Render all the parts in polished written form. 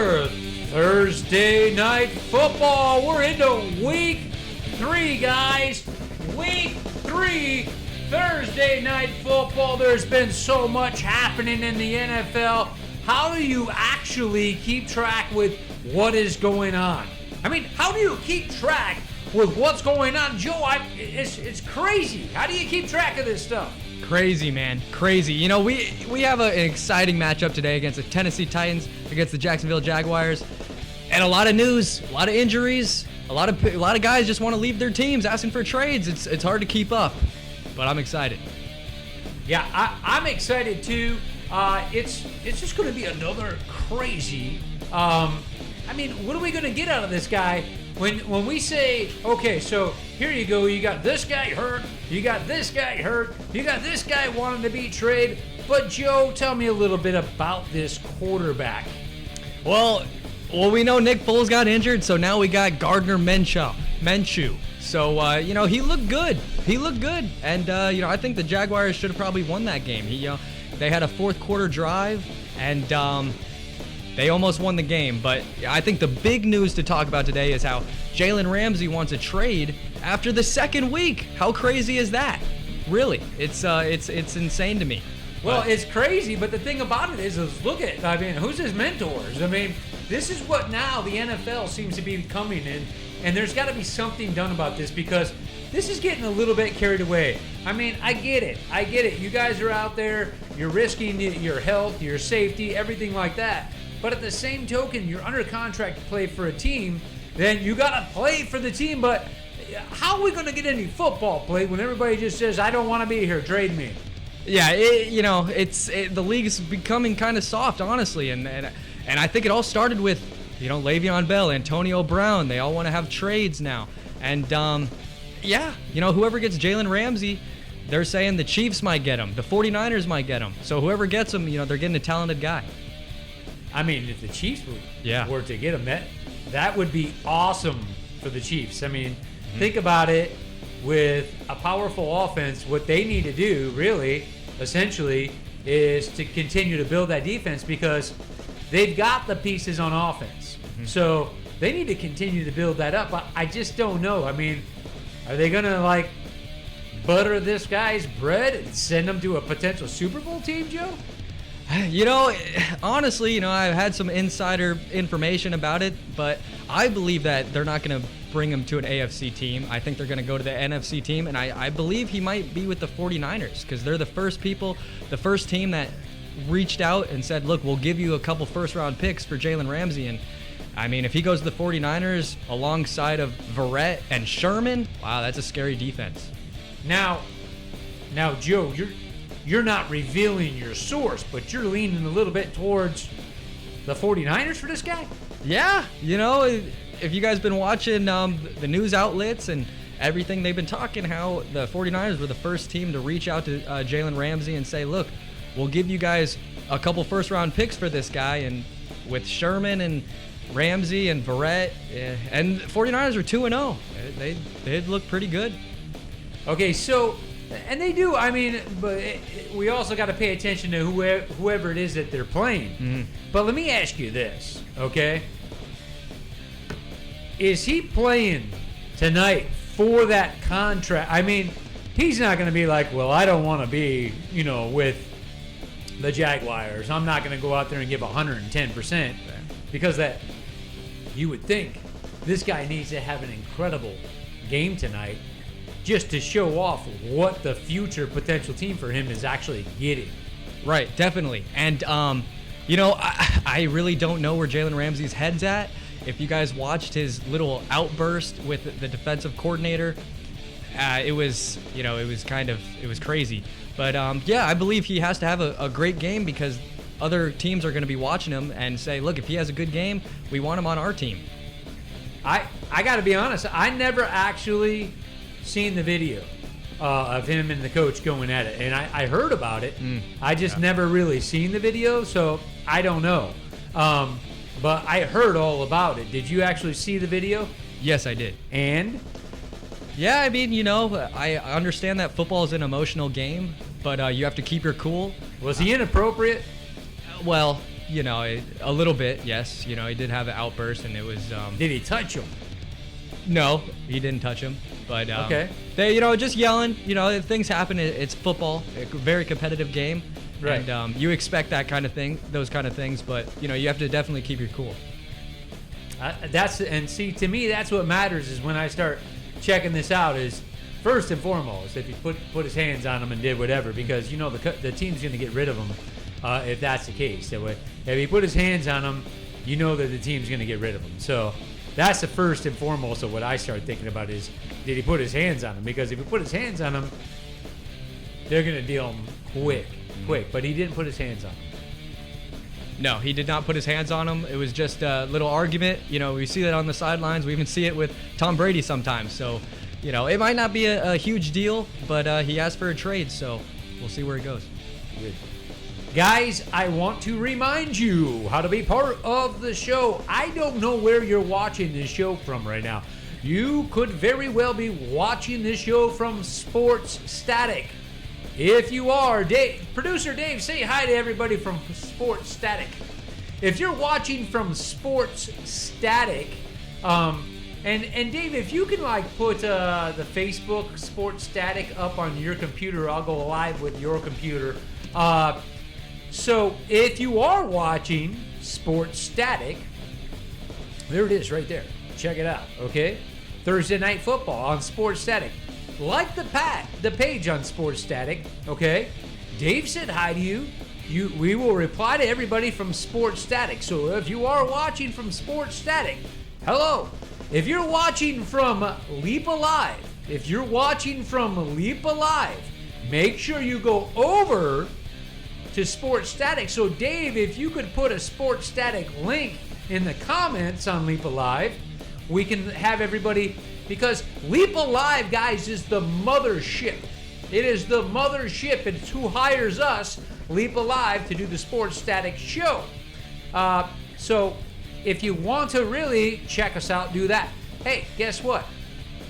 another Thursday Night Football. We're into week 3, guys. Week 3, Thursday Night Football. There's been so much happening in the NFL. How do you actually keep track with what is going on? I mean, how do you keep track with what's going on? Joe, it's crazy. How do you keep track of this stuff? Crazy, man. Crazy. You know, we have an exciting matchup today against the Tennessee Titans, against the Jacksonville Jaguars. And a lot of news, a lot of injuries, a lot of guys just want to leave their teams asking for trades. It's hard to keep up, but I'm excited. Yeah, I'm excited too. It's just going to be another crazy. I mean, what are we going to get out of this guy when we say, okay, so here you go, you got this guy hurt, you got this guy hurt, you got this guy wanting to be traded. But Joe, tell me a little bit about this quarterback. Well, we know Nick Foles got injured, so now we got Gardner Minshew. So, he looked good. And, I think the Jaguars should have probably won that game. They had a fourth quarter drive, and they almost won the game. But I think the big news to talk about today is how Jalen Ramsey wants a trade after the second week. How crazy is that? Really, it's insane to me. Well, it's crazy, but the thing about it is look at, who's his mentors? I mean, this is what now the NFL seems to be becoming, and there's got to be something done about this because this is getting a little bit carried away. I mean, I get it. You guys are out there, you're risking your health, your safety, everything like that. But at the same token, you're under contract to play for a team, then you got to play for the team. But how are we going to get any football play when everybody just says, I don't want to be here, trade me? Yeah, the league is becoming kind of soft, honestly, and I think it all started with, Le'Veon Bell, Antonio Brown. They all want to have trades now, and whoever gets Jalen Ramsey, they're saying the Chiefs might get him, the 49ers might get him. So whoever gets him, they're getting a talented guy. I mean, if the Chiefs were to get him, that would be awesome for the Chiefs. I mean, think about it. With a powerful offense, what they need to do, really, essentially, is to continue to build that defense because they've got the pieces on offense. So they need to continue to build that up. But I just don't know. I mean, are they going to, butter this guy's bread and send him to a potential Super Bowl team, Joe? Honestly, I've had some insider information about it, but I believe that they're not going to bring him to an AFC team. I think they're going to go to the NFC team, and I believe he might be with the 49ers because they're the first team that reached out and said, look, we'll give you a couple first-round picks for Jalen Ramsey. And, I mean, if he goes to the 49ers alongside of Verrett and Sherman, wow, that's a scary defense. Now, Joe, you're not revealing your source, but you're leaning a little bit towards the 49ers for this guy? Yeah, if you guys been watching the news outlets and everything, they've been talking how the 49ers were the first team to reach out to Jalen Ramsey and say, look, we'll give you guys a couple first-round picks for this guy. And with Sherman and Ramsey and Verrett, and the 49ers are 2-0. They'd look pretty good. Okay, so... And they do, but we also got to pay attention to whoever it is that they're playing. But let me ask you this, okay? Is he playing tonight for that contract? I mean, he's not going to be like, well, I don't want to be, with the Jaguars. I'm not going to go out there and give 110% because that you would think this guy needs to have an incredible game tonight just to show off what the future potential team for him is actually getting. Right, definitely. And, I really don't know where Jalen Ramsey's head's at. If you guys watched his little outburst with the defensive coordinator, it was crazy. But, I believe he has to have a great game because other teams are going to be watching him and say, look, if he has a good game, we want him on our team. I got to be honest, I never actually seen the video of him and the coach going at it, and I heard about it. I just never really seen the video, so I don't know. But I heard all about it. Did you actually see the video? Yes, I did. And? Yeah, I understand that football is an emotional game, but you have to keep your cool. Was he inappropriate? Well, a little bit, yes. He did have an outburst, and it was. Did he touch him? No, he didn't touch him. But okay. They, just yelling. Things happen. It's football, a very competitive game. Right. And you expect that kind of thing, those kind of things. But you have to definitely keep your cool. To me, that's what matters is when I start checking this out is first and foremost if he put his hands on him and did whatever, because the team's going to get rid of him if that's the case. If he put his hands on him, that the team's going to get rid of him. So that's the first and foremost of what I start thinking about is, did he put his hands on him? Because if he put his hands on him, they're going to deal him quick. But he didn't put his hands on him. No, he did not put his hands on him. It was just a little argument. We see that on the sidelines. We even see it with Tom Brady sometimes. So, it might not be a huge deal, but he asked for a trade, so we'll see where it goes. Good. Guys, I want to remind you how to be part of the show. I don't know where you're watching this show from right now. You could very well be watching this show from Sports Static. If you are, Producer Dave, say hi to everybody from Sports Static. If you're watching from Sports Static, and Dave, if you can put the Facebook Sports Static up on your computer, I'll go live with your computer. So if you are watching Sports Static, there it is right there. Check it out, okay? Thursday Night Football on Sports Static. Like the page on Sports Static, okay? Dave said hi to you. We will reply to everybody from Sports Static. So if you are watching from Sports Static, hello. If you're watching from Leap Alive, make sure you go over to Sports Static. So Dave, if you could put a Sports Static link in the comments on Leap Alive, we can have everybody, because Leap Alive, guys, is the mothership. It is the mothership. It's who hires us, Leap Alive, to do the Sports Static show. So if you want to really check us out, do that. Hey, guess what?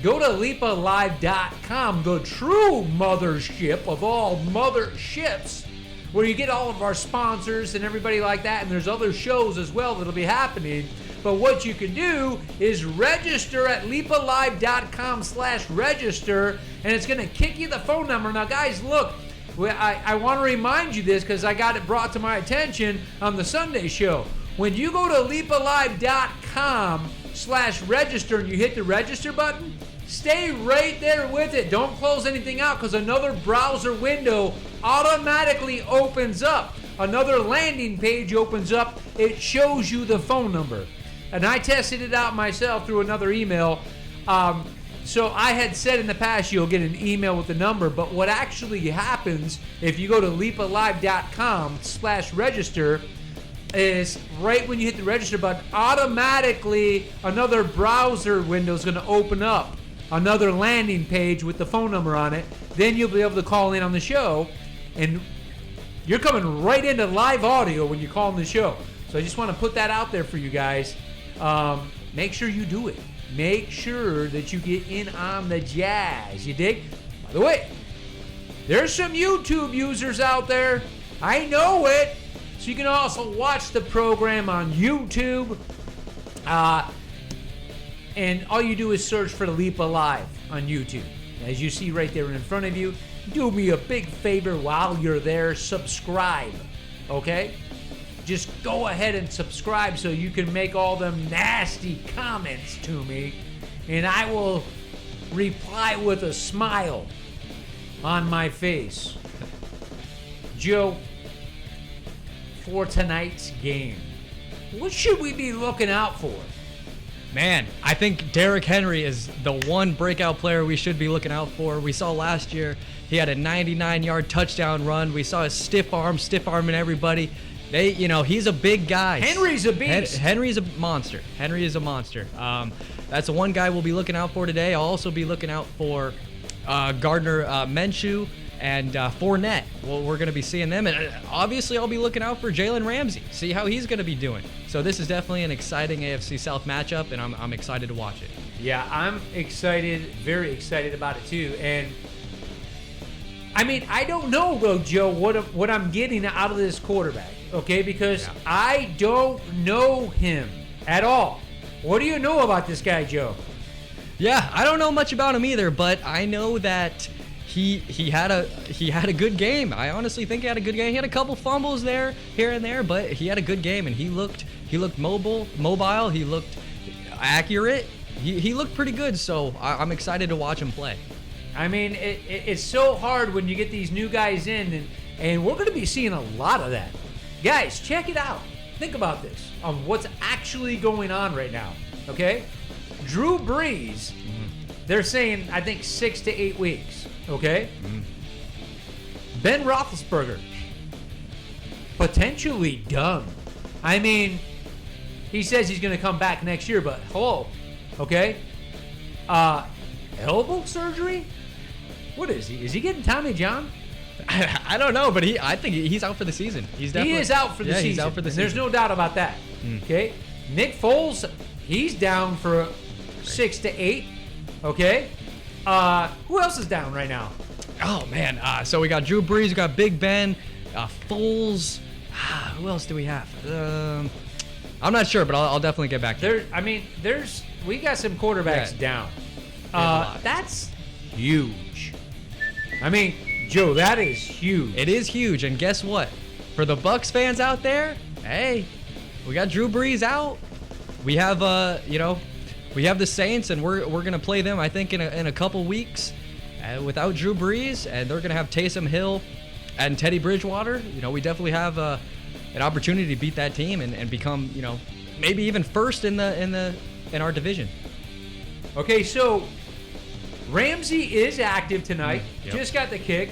Go to leapalive.com, the true mothership of all motherships, where you get all of our sponsors and everybody like that, and there's other shows as well that'll be happening. But what you can do is register at leapalive.com/register, and it's going to kick you the phone number. Now, guys, look, I want to remind you this because I got it brought to my attention on the Sunday show. When you go to leapalive.com/register and you hit the register button, stay right there with it. Don't close anything out, because another browser window automatically opens up. Another landing page opens up. It shows you the phone number. And I tested it out myself through another email. So I had said in the past you'll get an email with the number, but what actually happens if you go to leapalive.com/register is right when you hit the register button, automatically another browser window is going to open up, another landing page with the phone number on it. Then you'll be able to call in on the show, and you're coming right into live audio when you call in the show. So I just want to put that out there for you guys. Make sure you do it. Make sure that you get in on the jazz. You dig? By the way, there's some YouTube users out there. I know it. So you can also watch the program on YouTube. And all you do is search for Leap Alive on YouTube. As you see right there in front of you, do me a big favor while you're there, subscribe. Okay? Just go ahead and subscribe so you can make all them nasty comments to me, and I will reply with a smile on my face. Joe, for tonight's game, what should we be looking out for? Man, I think Derrick Henry is the one breakout player we should be looking out for. We saw last year he had a 99-yard touchdown run. We saw his stiff arming everybody. He's a big guy. Henry's a beast. Henry's a monster. That's the one guy we'll be looking out for today. I'll also be looking out for Gardner Minshew and Fournette. Well, we're going to be seeing them. And obviously, I'll be looking out for Jalen Ramsey, see how he's going to be doing. So this is definitely an exciting AFC South matchup, and I'm excited to watch it. Yeah, I'm excited, very excited about it too. And I mean, I don't know, though, Joe, what I'm getting out of this quarterback, okay? Because I don't know him at all. What do you know about this guy, Joe? Yeah, I don't know much about him either, but I know that he had a good game. I honestly think he had a good game. He had a couple fumbles there, here and there, but he had a good game, and he looked mobile. He looked accurate. He looked pretty good, so I'm excited to watch him play. I mean, it's so hard when you get these new guys in, and we're going to be seeing a lot of that. Guys, check it out. Think about this on what's actually going on right now, okay? Drew Brees, they're saying, I think, 6 to 8 weeks, okay? Ben Roethlisberger, potentially done. I mean, he says he's going to come back next year, but hello, okay? Elbow surgery? What is he? Is he getting Tommy John? I don't know, but I think he's out for the season. He is out for the season. He's out for the season. There's no doubt about that. Okay? Nick Foles, he's down for 6 to 8. Okay? Who else is down right now? Oh, man. So we got Drew Brees, we got Big Ben, Foles. Who else do we have? I'm not sure, but I'll definitely get back to you. We got some quarterbacks down. That's huge. I mean, Joe, that is huge. It is huge, and guess what? For the Bucs fans out there, hey, we got Drew Brees out. We have we have the Saints, and we're gonna play them, I think, in a couple weeks without Drew Brees, and they're gonna have Taysom Hill and Teddy Bridgewater. We definitely have an opportunity to beat that team and become, maybe even first in our division. Okay, so Ramsey is active tonight. Yep. Just got the kick,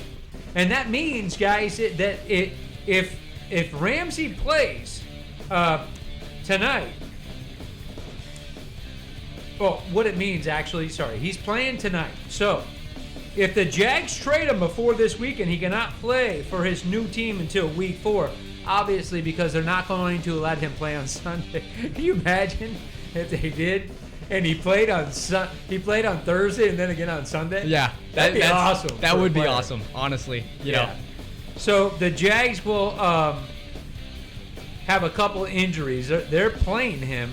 and that means, guys, that if Ramsey plays tonight, well, what it means actually, he's playing tonight. So if the Jags trade him before this weekend, he cannot play for his new team until week 4. Obviously, because they're not going to let him play on Sunday. Can you imagine if they did? And he played on Thursday and then again on Sunday. Yeah, that'd be awesome. That would be awesome, honestly. You know. So the Jags will have a couple injuries. They're playing him.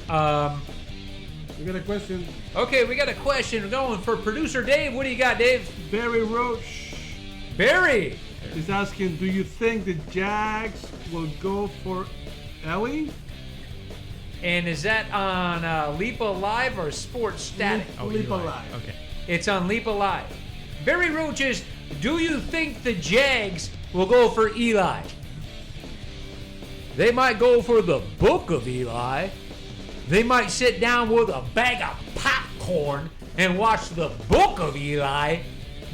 We got a question. Okay, we got a question going for producer Dave. What do you got, Dave? Barry Roach. Barry is asking, do you think the Jags will go for Ellie? And is that on Leap Live or Sports Static? Leap Live. Okay. It's on Leap Live. Barry Roach is, do you think the Jags will go for Eli? They might go for the book of Eli. They might sit down with a bag of popcorn and watch the book of Eli.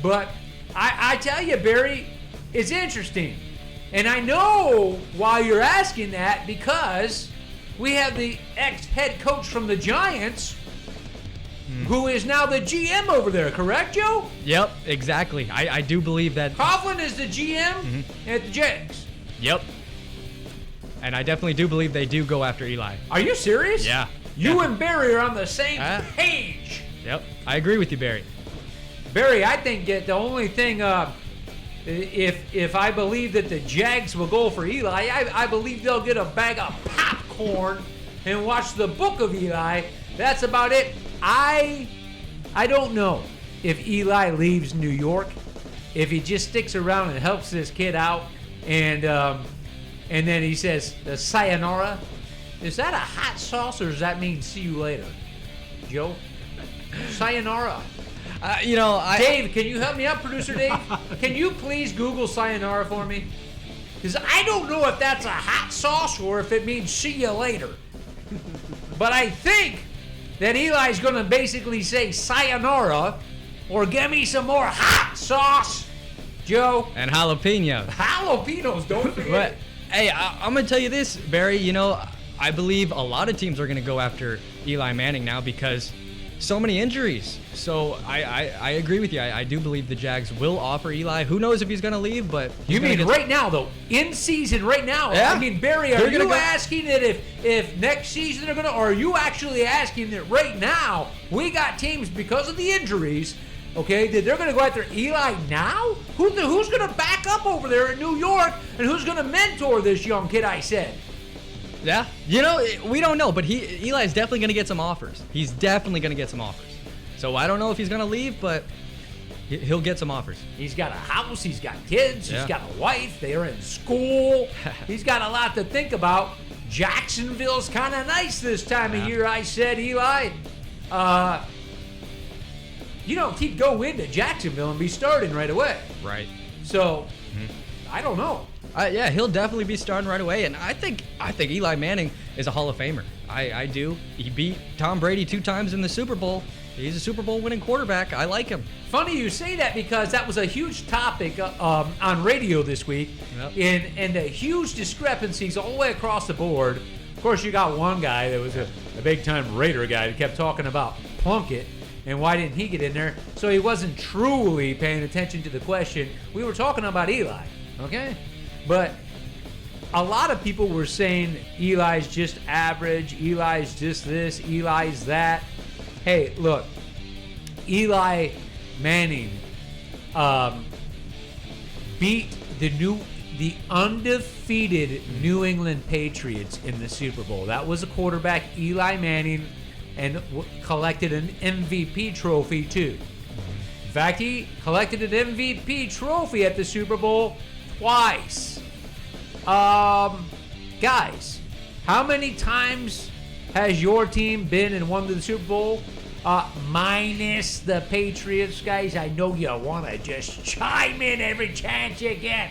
But I tell you, Barry, it's interesting. And I know why you're asking that, because we have the ex-head coach from the Giants who is now the GM over there, correct, Joe? Yep, exactly. I do believe that. Coughlin is the GM at the Jags. Yep. And I definitely do believe they do go after Eli. Are you serious? Yeah. You and Barry are on the same page. Yep. I agree with you, Barry. Barry, I think that the only thing, if I believe that the Jags will go for Eli, I believe they'll get a bag of popcorn and watch the book of Eli. That's about it. I don't know if Eli leaves New York, if he just sticks around and helps this kid out, and then he says the sayonara. Is that a hot sauce, or does that mean see you later, Joe? Sayonara. Dave, can you help me out, producer Dave? Can you please Google sayonara for me? Because I don't know if that's a hot sauce or if it means see you later. But I think that Eli's going to basically say sayonara or give me some more hot sauce, Joe. And jalapeno. Jalapenos, don't forget. But, hey, I'm going to tell you this, Barry. I believe a lot of teams are going to go after Eli Manning now because so many injuries. So I agree with you. I do believe the Jags will offer Eli. Who knows if he's going to leave, but you mean right now, though? In season right now? Yeah. I mean, Barry, are you asking that if next season they're going to, or are you actually asking that right now we got teams because of the injuries Okay, they're going to go after Eli now? Who's going to back up over there in New York, and who's going to mentor this young kid, I said? Yeah, we don't know, but Eli's definitely going to get some offers. He's definitely going to get some offers. So I don't know if he's going to leave, but he'll get some offers. He's got a house, he's got kids, he's got a wife, they are in school. He's got a lot to think about. Jacksonville's kind of nice this time of year, I said, Eli. He'd go into Jacksonville and be starting right away. Right. So, I don't know. Yeah, he'll definitely be starting right away, and I think Eli Manning is a Hall of Famer. I do. He beat Tom Brady 2 times in the Super Bowl. He's a Super Bowl winning quarterback. I like him. Funny you say that because that was a huge topic on radio this week, and the huge discrepancies all the way across the board. Of course, you got one guy that was a big-time Raider guy that kept talking about Plunkett, and why didn't he get in there? So he wasn't truly paying attention to the question. We were talking about Eli, okay? But a lot of people were saying Eli's just average, Eli's just this, Eli's that. Hey, look, Eli Manning beat the undefeated New England Patriots in the Super Bowl. That was a quarterback, Eli Manning, and collected an MVP trophy too. In fact, he collected an MVP trophy at the Super Bowl twice. Guys, how many times has your team been and won the Super Bowl? Minus the Patriots, guys. I know you want to just chime in every chance you get.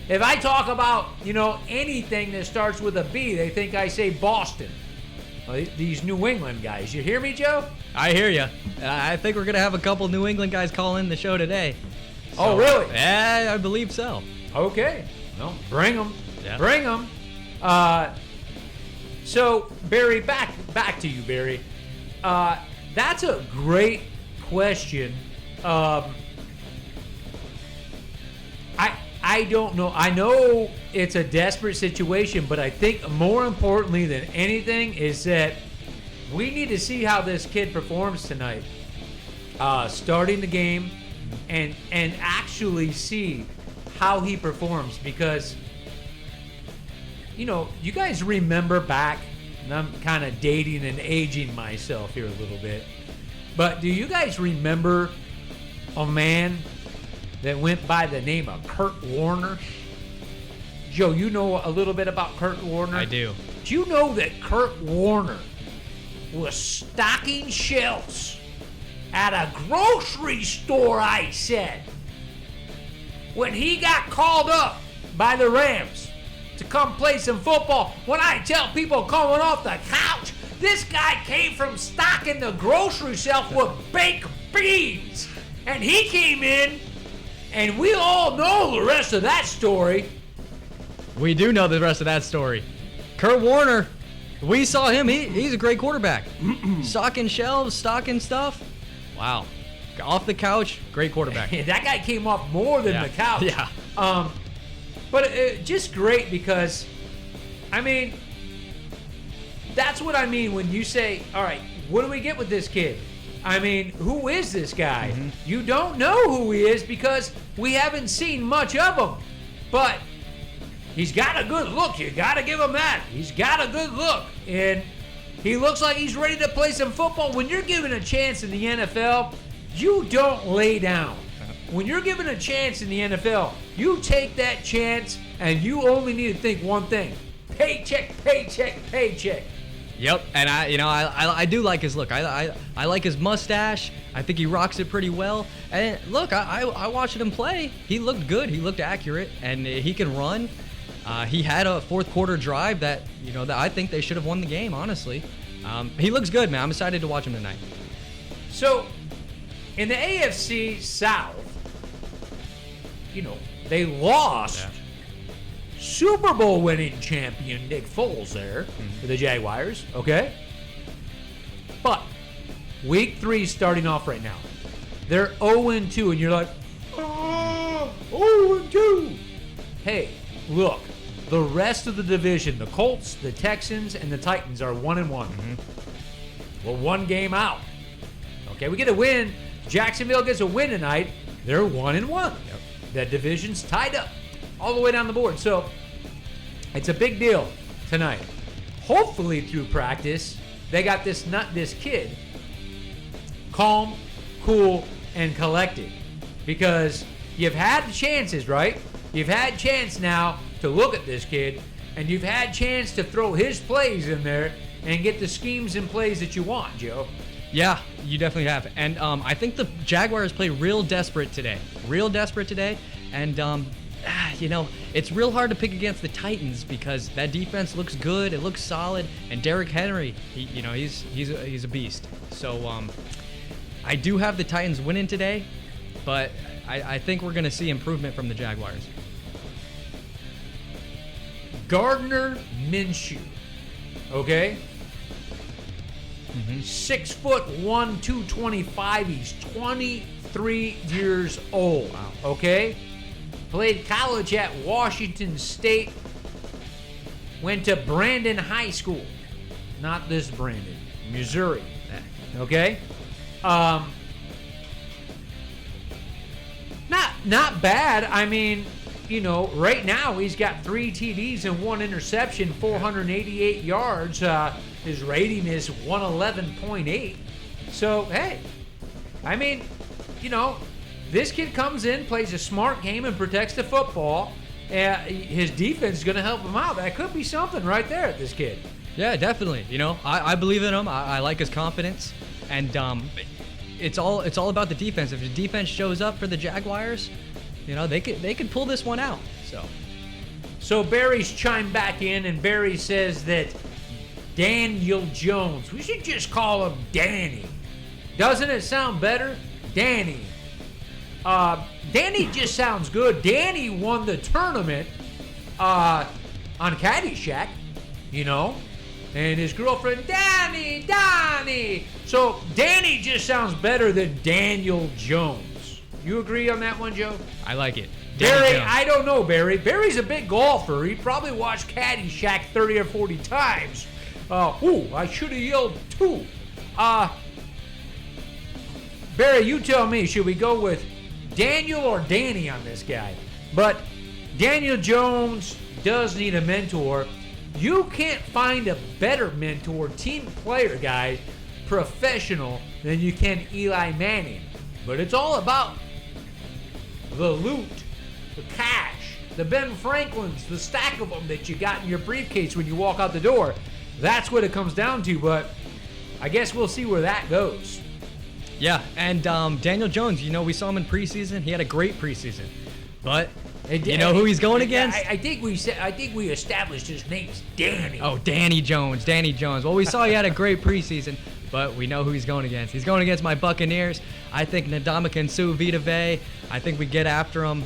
If I talk about, anything that starts with a B, they think I say Boston. These New England guys. You hear me, Joe? I hear you. I think we're going to have a couple New England guys call in the show today. Oh, really? Yeah, I believe so. Okay. Well, bring them. Yeah. Bring them. So, Barry, back to you, Barry. That's a great question. I don't know. I know it's a desperate situation, but I think more importantly than anything is that we need to see how this kid performs tonight. Starting the game and actually see how he performs because, you guys remember back, and I'm kind of dating and aging myself here a little bit, but do you guys remember a man that went by the name of Kurt Warner? Joe, you know a little bit about Kurt Warner? I do. Do you know that Kurt Warner was stocking shelves at a grocery store, I said, when he got called up by the Rams to come play some football? When I tell people coming off the couch, this guy came from stocking the grocery shelf with baked beans. And he came in, and we all know the rest of that story. We do know the rest of that story. Kurt Warner, we saw him. He's a great quarterback. Stocking shelves, stocking stuff. Wow. Off the couch, great quarterback. That guy came off more than the couch. Yeah. But just great because, that's what I mean when you say, all right, what do we get with this kid? Who is this guy? Mm-hmm. You don't know who he is because we haven't seen much of him. But he's got a good look. You got to give him that. He's got a good look. And he looks like he's ready to play some football. When you're given a chance in the NFL, you don't lay down. When you're given a chance in the NFL, you take that chance and you only need to think one thing. Paycheck, paycheck, paycheck. Yep, and I do like his look. I like his mustache. I think he rocks it pretty well. And look, I watched him play. He looked good. He looked accurate, and he can run. He had a fourth quarter drive that that I think they should have won the game. Honestly, he looks good, man. I'm excited to watch him tonight. So, in the AFC South, they lost. Yeah. Super Bowl winning champion Nick Foles there for the Jaguars, okay? But week 3 starting off right now. They're 0-2, and you're like, 0-2. Hey, look, the rest of the division, the Colts, the Texans, and the Titans are 1-1. We're one game out. Okay, we get a win, Jacksonville gets a win tonight, they're 1-1. Yep. That division's tied up all the way down the board. So it's a big deal tonight. Hopefully through practice, they got this kid calm, cool, and collected. Because you've had chances, right? You've had chance now to look at this kid, and you've had chance to throw his plays in there and get the schemes and plays that you want, Joe. Yeah, you definitely have. And I think the Jaguars play real desperate today. And, it's real hard to pick against the Titans because that defense looks good. It looks solid. And Derrick Henry, he's a beast. So I do have the Titans winning today, but I think we're going to see improvement from the Jaguars. Gardner Minshew, okay? 6'1", 225. He's 23 years old. Wow. Okay? Played college at Washington State. Went to Brandon High School. Not this Brandon. Missouri. Okay? Not bad. I mean, right now he's got 3 TDs and 1 interception, 488 yards. His rating is 111.8. So, hey, I mean, this kid comes in, plays a smart game, and protects the football. His defense is going to help him out. That could be something right there at this kid. Yeah, definitely. I believe in him. I like his confidence. And it's all about the defense. If the defense shows up for the Jaguars, they could pull this one out. So Barry's chimed back in, and Barry says that Daniel Jones, we should just call him Danny. Doesn't it sound better? Danny. Danny just sounds good. Danny won the tournament on Caddyshack, and his girlfriend, Danny. So Danny just sounds better than Daniel Jones. You agree on that one, Joe? I like it. Barry, I don't know, Barry. Barry's a big golfer. He probably watched Caddyshack 30 or 40 times. I should have yelled 2. Barry, you tell me, should we go with Daniel or Danny on this guy? But Daniel Jones does need a mentor. You can't find a better mentor, team player, guys, professional, than you can Eli Manning. But it's all about the loot, the cash, the Ben Franklins, the stack of them that you got in your briefcase when you walk out the door. That's what it comes down to, but I guess we'll see where that goes. Yeah, and Daniel Jones, we saw him in preseason. He had a great preseason. But you know who he's going against? I think we established his name's Danny. Oh, Danny Jones. Well, we saw he had a great preseason, but we know who he's going against. He's going against my Buccaneers. I think Ndamukong Suh, Vita Vea. I think we get after him.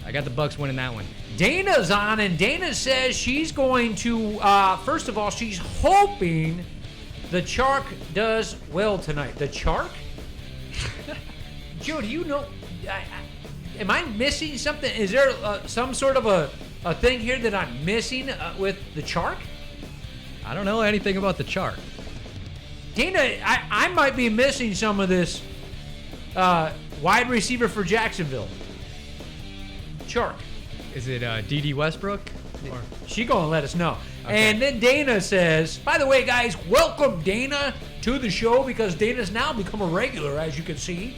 I got the Bucs winning that one. Dana's on, and Dana says she's going to, first of all, she's hoping the Chark does well tonight. The Chark? Joe, do you know? Am I missing something? Is there some sort of a thing here that I'm missing with the Chark? I don't know anything about the Chark. Dana, I might be missing some of this wide receiver for Jacksonville. Chark. Is it Dede Westbrook? Or? She gonna let us know. Okay. And then Dana says, by the way, guys, welcome Dana to the show because Dana's now become a regular, as you can see.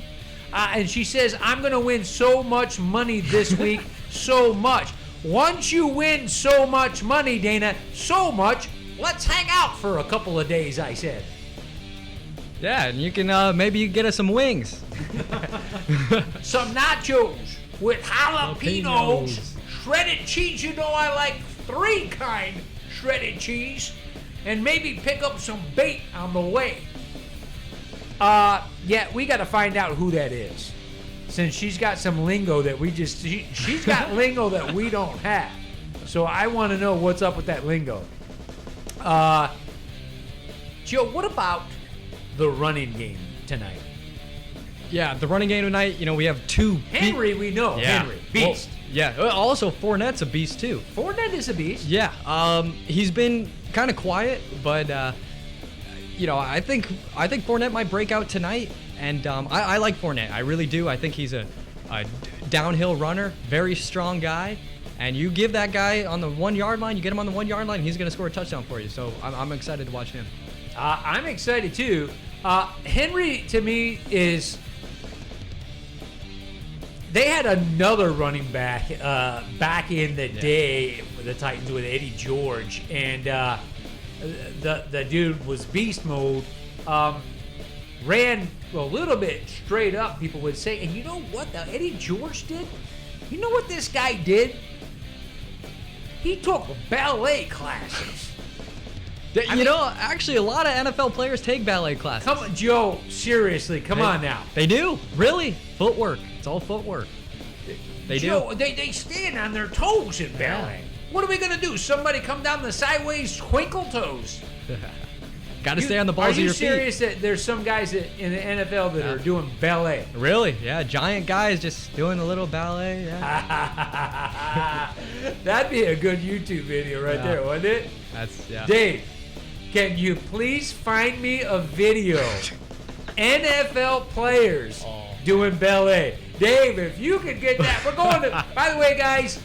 And she says, I'm going to win so much money this week, so much. Once you win so much money, Dana, so much, let's hang out for a couple of days, I said. Yeah, and you can maybe get us some wings. Some nachos with jalapenos, shredded cheese. You know I like 3 kind shredded cheese. And maybe pick up some bait on the way. Yeah, we got to find out who that is. Since she's got some lingo that she's got lingo that we don't have. So I want to know what's up with that lingo. Joe, what about the running game tonight? Yeah, the running game tonight, we have 2. Henry, we know. Yeah. Henry, beast. Well, yeah, also Fournette's a beast too. Fournette is a beast. Yeah, he's been kind of quiet, but I think Fournette might break out tonight, And I like Fournette. I really do. I think he's a downhill runner, very strong guy. And you give that guy on the 1 yard line, you get him on the 1 yard line, he's going to score a touchdown for you. So I'm excited to watch him. I'm excited too. Henry, to me, is. They had another running back back in the day with the Titans with Eddie George, and the dude was beast mode. Ran a little bit straight up, people would say. And you know what the Eddie George did? You know what this guy did? He took ballet classes. Actually, a lot of NFL players take ballet classes. Come on, Joe, seriously, come on now. They do, really. Footwork. It's all footwork. Joe, they stand on their toes in ballet. What are we going to do? Somebody come down the sideways twinkle toes? Got to stay on the balls of your feet. Are you serious that there's some guys in the NFL that are doing ballet? Really? Yeah, giant guys just doing a little ballet. Yeah. That'd be a good YouTube video right there, wouldn't it? Dave, can you please find me a video? NFL players doing ballet. Dave, if you could get that. We're going to, by the way, guys,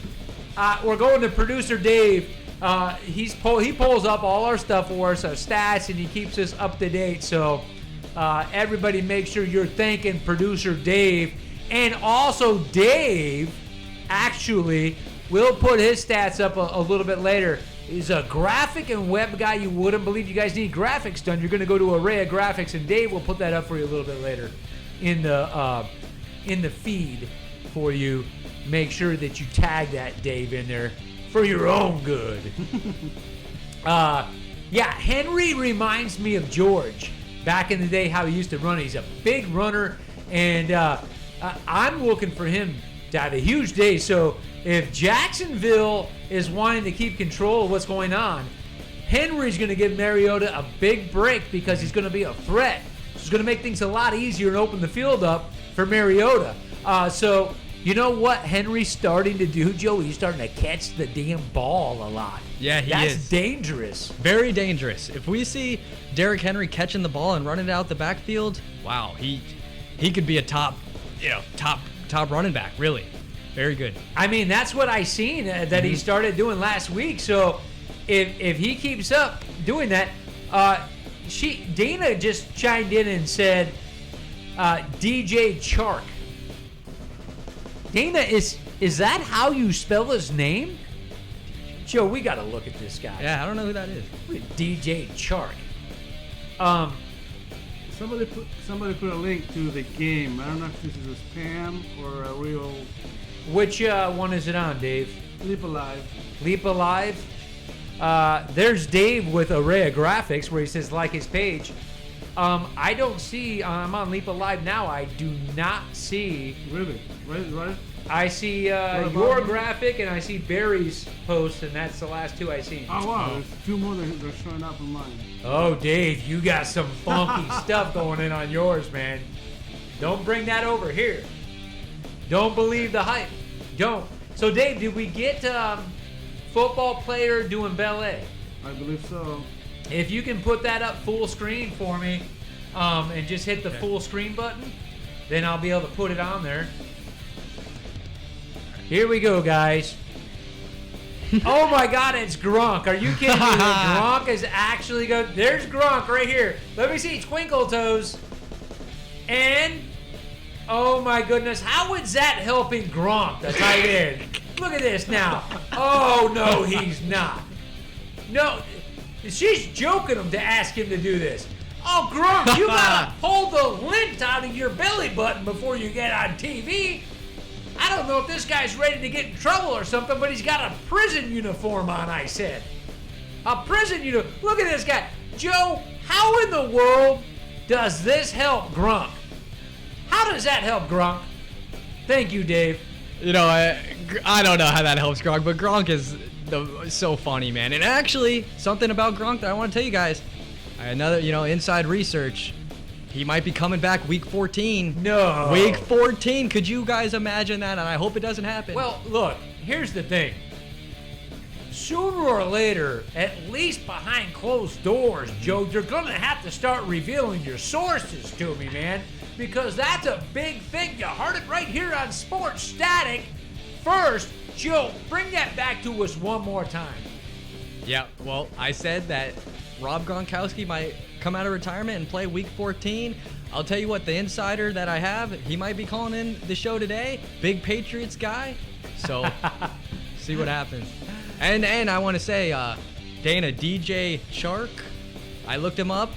we're going to producer Dave. He pulls up all our stuff for us, our stats, and he keeps us up to date. So everybody make sure you're thanking producer Dave. And also Dave, actually, will put his stats up a little bit later. He's a graphic and web guy you wouldn't believe. You guys need graphics done. You're going to go to Array of Graphics, and Dave will put that up for you a little bit later in the feed for you. Make sure that you tag that Dave in there for your own good. Henry reminds me of George back in the day, how he used to run. He's a big runner, and I'm looking for him to have a huge day. So if Jacksonville is wanting to keep control of what's going on, Henry's going to give Mariota a big break because he's going to be a threat. It's going to make things a lot easier and open the field up for Mariota. So you know what Henry's starting to do, Joe? He's starting to catch the damn ball a lot. Yeah, he is. That's dangerous. Very dangerous. If we see Derrick Henry catching the ball and running it out the backfield, wow, he could be a top running back, really. Very good. I mean, that's what I seen that he started doing last week. So if he keeps up doing that, Dana just chimed in and said DJ Chark. Dana, is that how you spell his name? Joe, we got to look at this guy. Yeah, I don't know who that is. DJ Chark. Somebody put a link to the game. I don't know if this is a spam or a real. Which one is it on, Dave? Leap Alive. Leap Alive. There's Dave with Array of Graphics where he says like his page. I don't see. I'm on Leap Alive now. I do not see. Really? Right? I see your graphic and I see Barry's post, and that's the last two I see. Oh wow, there's two more that are showing up on mine. Oh, Dave, you got some funky stuff going in on yours, man. Don't bring that over here. Don't believe the hype. Don't. So, Dave, did we get football player doing ballet? I believe so. If you can put that up full screen for me, and just hit the full screen button, then I'll be able to put it on there. Here we go, guys. Oh my God, it's Gronk. Are you kidding me? Gronk is actually good. There's Gronk right here. Let me see. Twinkle toes. And, oh my goodness, how is that helping Gronk, the tight end? Look at this now. Oh, no, he's not. No, she's joking him to ask him to do this. Oh, Gronk, you gotta pull the lint out of your belly button before you get on TV. I don't know if this guy's ready to get in trouble or something, but he's got a prison uniform on, I said. A prison uniform. Look at this guy. Joe, how in the world does this help Gronk? How does that help Gronk? Thank you, Dave. You know, I don't know how that helps Gronk, but Gronk is so funny, man. And actually, something about Gronk that I want to tell you guys. Another, inside research. He might be coming back week 14. No. Week 14. Could you guys imagine that? And I hope it doesn't happen. Well, look, here's the thing. Sooner or later, at least behind closed doors, Joe, you're going to have to start revealing your sources to me, man. because that's a big thing. You heard it right here on Sports Static. First, Joe, bring that back to us one more time. Yeah, well, I said that Rob Gronkowski might come out of retirement and play Week 14. I'll tell you what, the insider that I have, he might be calling in the show today. Big Patriots guy. So, see what happens. And I want to say, Dana, DJ Shark, I looked him up.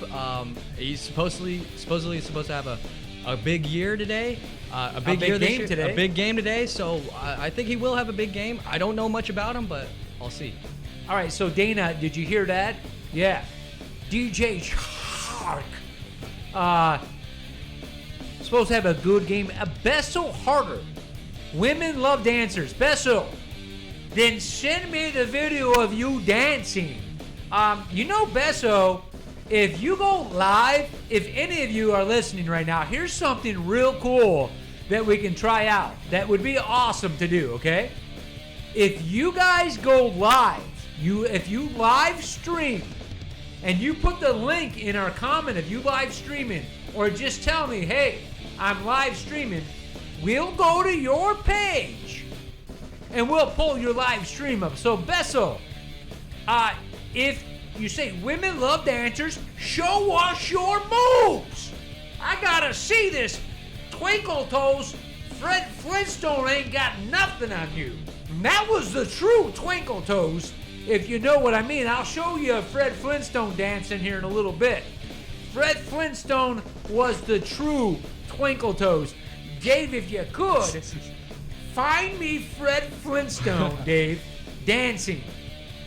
He's supposedly supposed to have a big year today. A big year this year. Today. A big game today. So I think he will have a big game. I don't know much about him, but I'll see. All right, so Dana, did you hear that? Yeah. DJ Shark. Supposed to have a good game. Besso Harder. Women love dancers. Besso, then send me the video of you dancing. Besso, if you go live, if any of you are listening right now, here's something real cool that we can try out. That would be awesome to do, okay? If you guys go live, if you live stream, and you put the link in our comment of you live streaming, or just tell me, hey, I'm live streaming, we'll go to your page, and we'll pull your live stream up. So, Besso, if you say women love dancers, show us your moves. I gotta see this. Twinkle Toes, Fred Flintstone ain't got nothing on you. And that was the true Twinkle Toes, if you know what I mean. I'll show you a Fred Flintstone dance in here in a little bit. Fred Flintstone was the true Twinkle Toes. Dave, if you could, find me Fred Flintstone, Dave, dancing.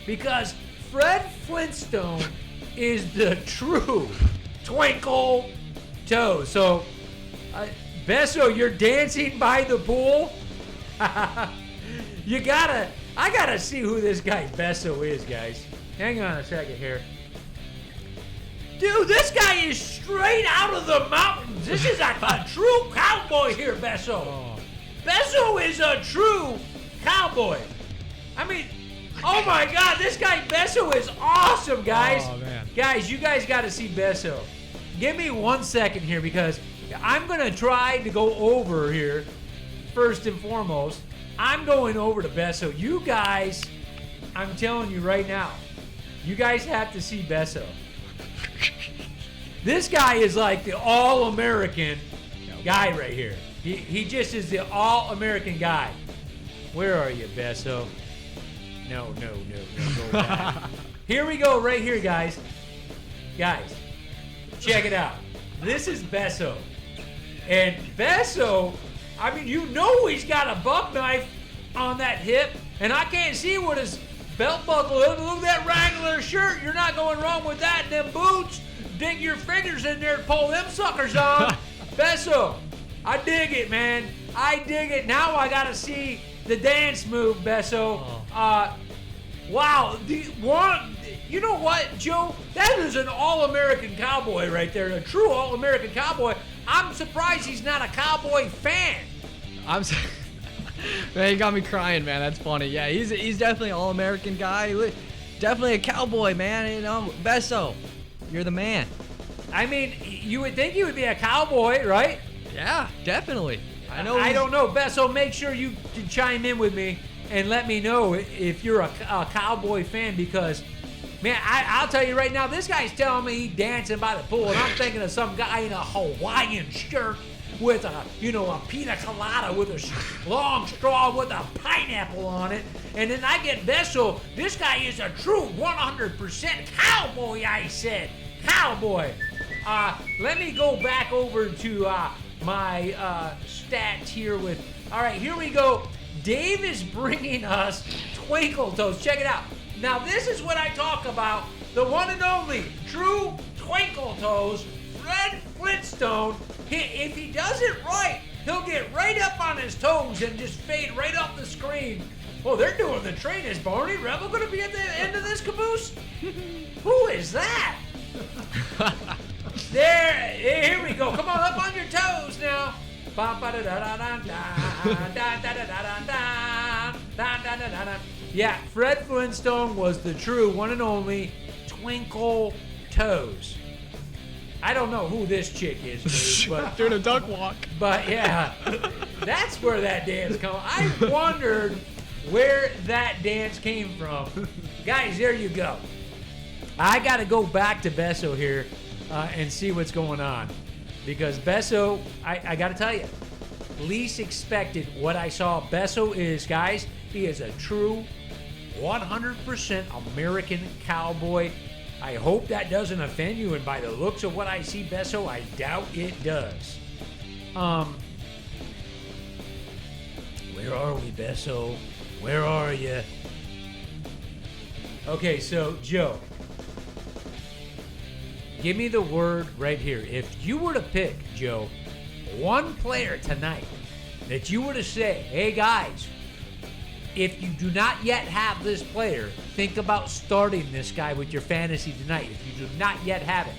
Because Fred Flintstone is the true Twinkle Toes. So, Besso, you're dancing by the pool? I gotta see who this guy Besso is, guys. Hang on a second here. Dude, this guy is straight out of the mountains. This is a true cowboy here, Besso. Oh. Besso is a true cowboy. I mean, oh my God, this guy Besso is awesome, guys. Oh, man. Guys, you guys got to see Besso. Give me 1 second here because I'm going to try to go over here first and foremost. I'm going over to Besso. You guys, I'm telling you right now, you guys have to see Besso. This guy is like the all-American guy right here. He just is the all-American guy. Where are you, Besso? No, go back. Here we go, right here, guys. Guys, check it out. This is Besso. And Besso, I mean, you know he's got a buck knife on that hip, and I can't see what his belt buckle is. Look at that Wrangler shirt. You're not going wrong with that. And them boots, dig your fingers in there to pull them suckers on. Besso, I dig it, man. I dig it. Now I got to see the dance move, Besso. Wow. You know what, Joe? That is an all-American cowboy right there. A true all-American cowboy. I'm surprised he's not a cowboy fan. Man, you got me crying, man. That's funny. Yeah, he's definitely an all-American guy. Definitely a cowboy, man. You know, Besso, you're the man. I mean, you would think he would be a cowboy, right? Yeah, definitely. I don't know, Besso. Make sure you can chime in with me and let me know if you're a cowboy fan because, man, I'll tell you right now, this guy's telling me he's dancing by the pool, and I'm thinking of some guy in a Hawaiian shirt with a pina colada with a long straw with a pineapple on it. And then I get Besso. This guy is a true 100% cowboy, I said. Cowboy. Let me go back over to my stats here with... All right, here we go. Dave is bringing us Twinkle Toes. Check it out. Now, this is what I talk about. The one and only true Twinkle Toes, Fred Flintstone. If he does it right, he'll get right up on his toes and just fade right off the screen. Oh, they're doing the train. Is Barney Rebel going to be at the end of this caboose? Who is that? There, here we go. Come on, up on your toes now. Yeah, Fred Flintstone was the true one and only Twinkle Toes. I don't know who this chick is, Dave, but Doing a duck walk. But yeah, that's where that dance comes. I wondered where that dance came from. Guys, there you go. I got to go back to Besso here and see what's going on. Because Besso, I got to tell you, least expected what I saw. Besso is, guys, he is a true 100% American cowboy. I hope that doesn't offend you, and by the looks of what I see, Besso, I doubt it does. Where are we, Besso? Where are you? Okay, so, Joe, give me the word right here. If you were to pick, Joe, one player tonight that you were to say, hey, guys, if you do not yet have this player, think about starting this guy with your fantasy tonight. If you do not yet have it,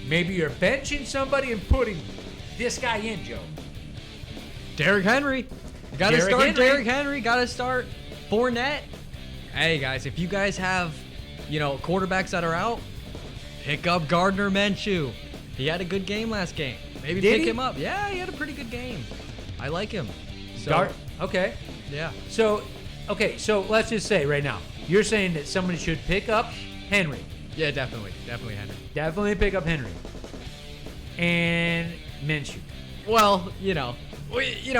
maybe you're benching somebody and putting this guy in, Joe. Derrick Henry. You got to Derrick start Henry. Derrick Henry. Got to start Fournette. Hey, guys, if you guys have, quarterbacks that are out, pick up Gardner Minshew. He had a good game last game. Maybe Did pick he? him up. Yeah, he had a pretty good game. I like him. So, Okay. yeah. So let's just say right now, you're saying that somebody should pick up Henry. Yeah, definitely. Definitely Henry. Definitely pick up Henry. And Minshew. Well,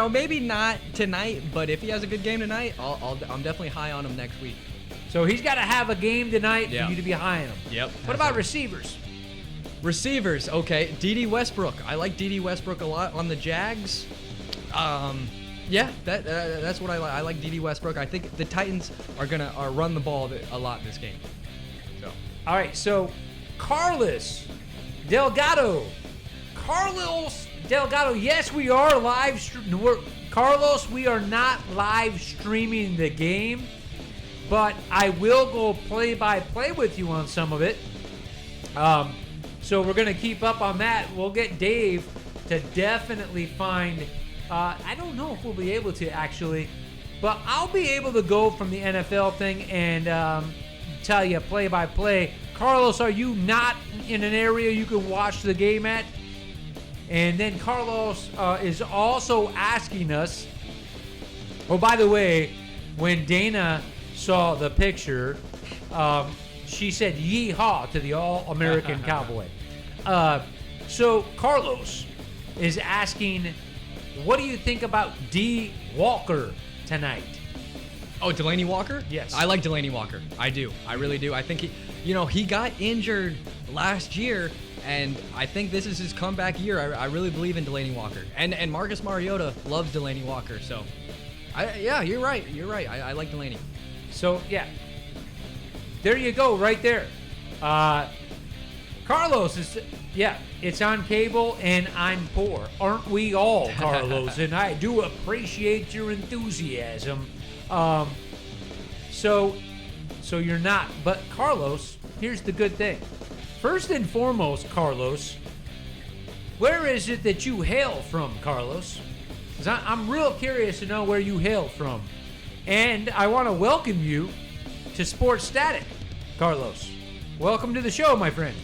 maybe not tonight, but if he has a good game tonight, I'm definitely high on him next week. So he's got to have a game tonight Yeah. for you to be high on him. Yep. What about receivers? Receivers? Okay, Dede Westbrook. I like Dede Westbrook a lot on the Jags. Yeah, that's what I like. I like Dede Westbrook. I think the Titans are gonna run the ball a lot this game. So. All right, so Carlos Delgado. Carlos Delgado. Yes, we are Carlos, we are not live streaming the game, but I will go play-by-play with you on some of it. So we're going to keep up on that. We'll get Dave to definitely find, I don't know if we'll be able to actually, but I'll be able to go from the NFL thing and tell you play-by-play. Carlos, are you not in an area you can watch the game at? And then Carlos is also asking us, oh, by the way, when Dana saw the picture, she said yeehaw to the All-American Cowboy. So Carlos is asking, what do you think about D. Walker tonight? Oh, Delaney Walker? Yes. I like Delaney Walker. I do. I really do. I think he got injured last year, and I think this is his comeback year. I really believe in Delaney Walker. And Marcus Mariota loves Delaney Walker. So, yeah, you're right. You're right. I like Delaney. So, yeah. There you go, right there. Carlos is, yeah, it's on cable, and I'm poor. Aren't we all, Carlos? And I do appreciate your enthusiasm. So you're not. But, Carlos, here's the good thing. First and foremost, Carlos, where is it that you hail from, Carlos? 'Cause I'm real curious to know where you hail from. And I want to welcome you to Sports Static, Carlos. Welcome to the show, my friend.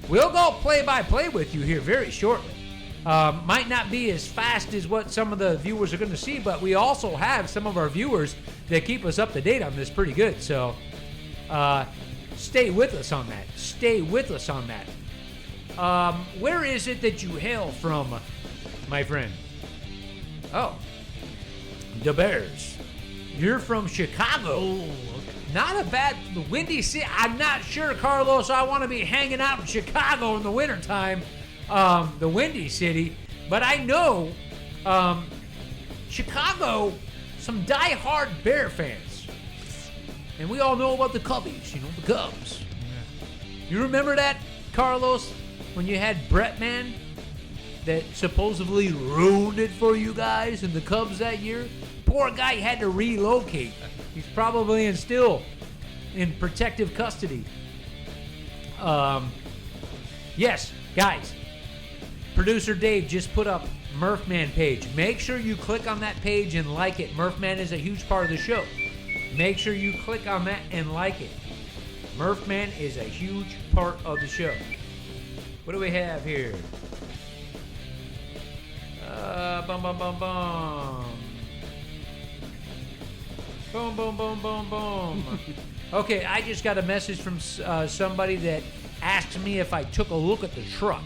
We'll go play-by-play with you here very shortly. Might not be as fast as what some of the viewers are going to see, but we also have some of our viewers that keep us up to date on this pretty good. So stay with us on that. Stay with us on that. Where is it that you hail from, my friend? Oh, the Bears. You're from Chicago. Okay. Not a bad, the Windy City. I'm not sure, Carlos, I want to be hanging out in Chicago in the wintertime, the Windy City. But I know Chicago, some die-hard Bear fans. And we all know about the Cubbies, the Cubs. Yeah. You remember that, Carlos, when you had Bretman that supposedly ruined it for you guys and the Cubs that year? Poor guy had to relocate. He's probably still in protective custody. Yes, guys. Producer Dave just put up Murphman page. Make sure you click on that page and like it. Murphman is a huge part of the show. Make sure you click on that and like it. Murphman is a huge part of the show. What do we have here? Bum, bum, bum, bum. Boom, boom, boom, boom, boom. Okay, I just got a message from somebody that asked me if I took a look at the truck.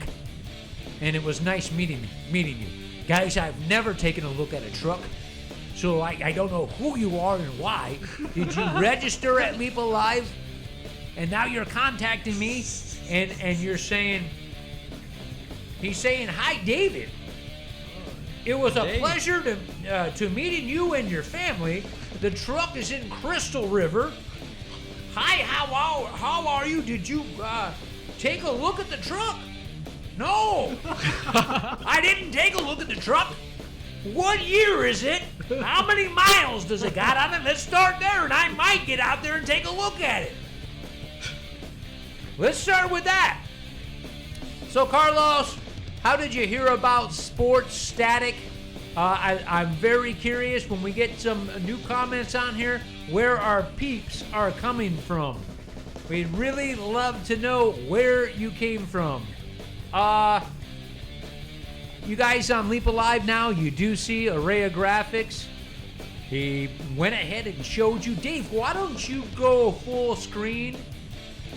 And it was nice meeting you. Guys, I've never taken a look at a truck, so I don't know who you are and why. Did you register at Leap Alive? And now you're contacting me, and you're saying, he's saying, hi, David. It was a pleasure to meeting you and your family. The truck is in Crystal River. Hi, how are you? Did you take a look at the truck? No, I didn't take a look at the truck. What year is it? How many miles does it got on it? Let's start there, and I might get out there and take a look at it. Let's start with that. So, Carlos, how did you hear about Sports Static? I'm very curious when we get some new comments on here where our peeps are coming from. We'd really love to know where you came from. You guys on Leap Alive now, you do see Array of Graphics. He went ahead and showed you. Dave, why don't you go full screen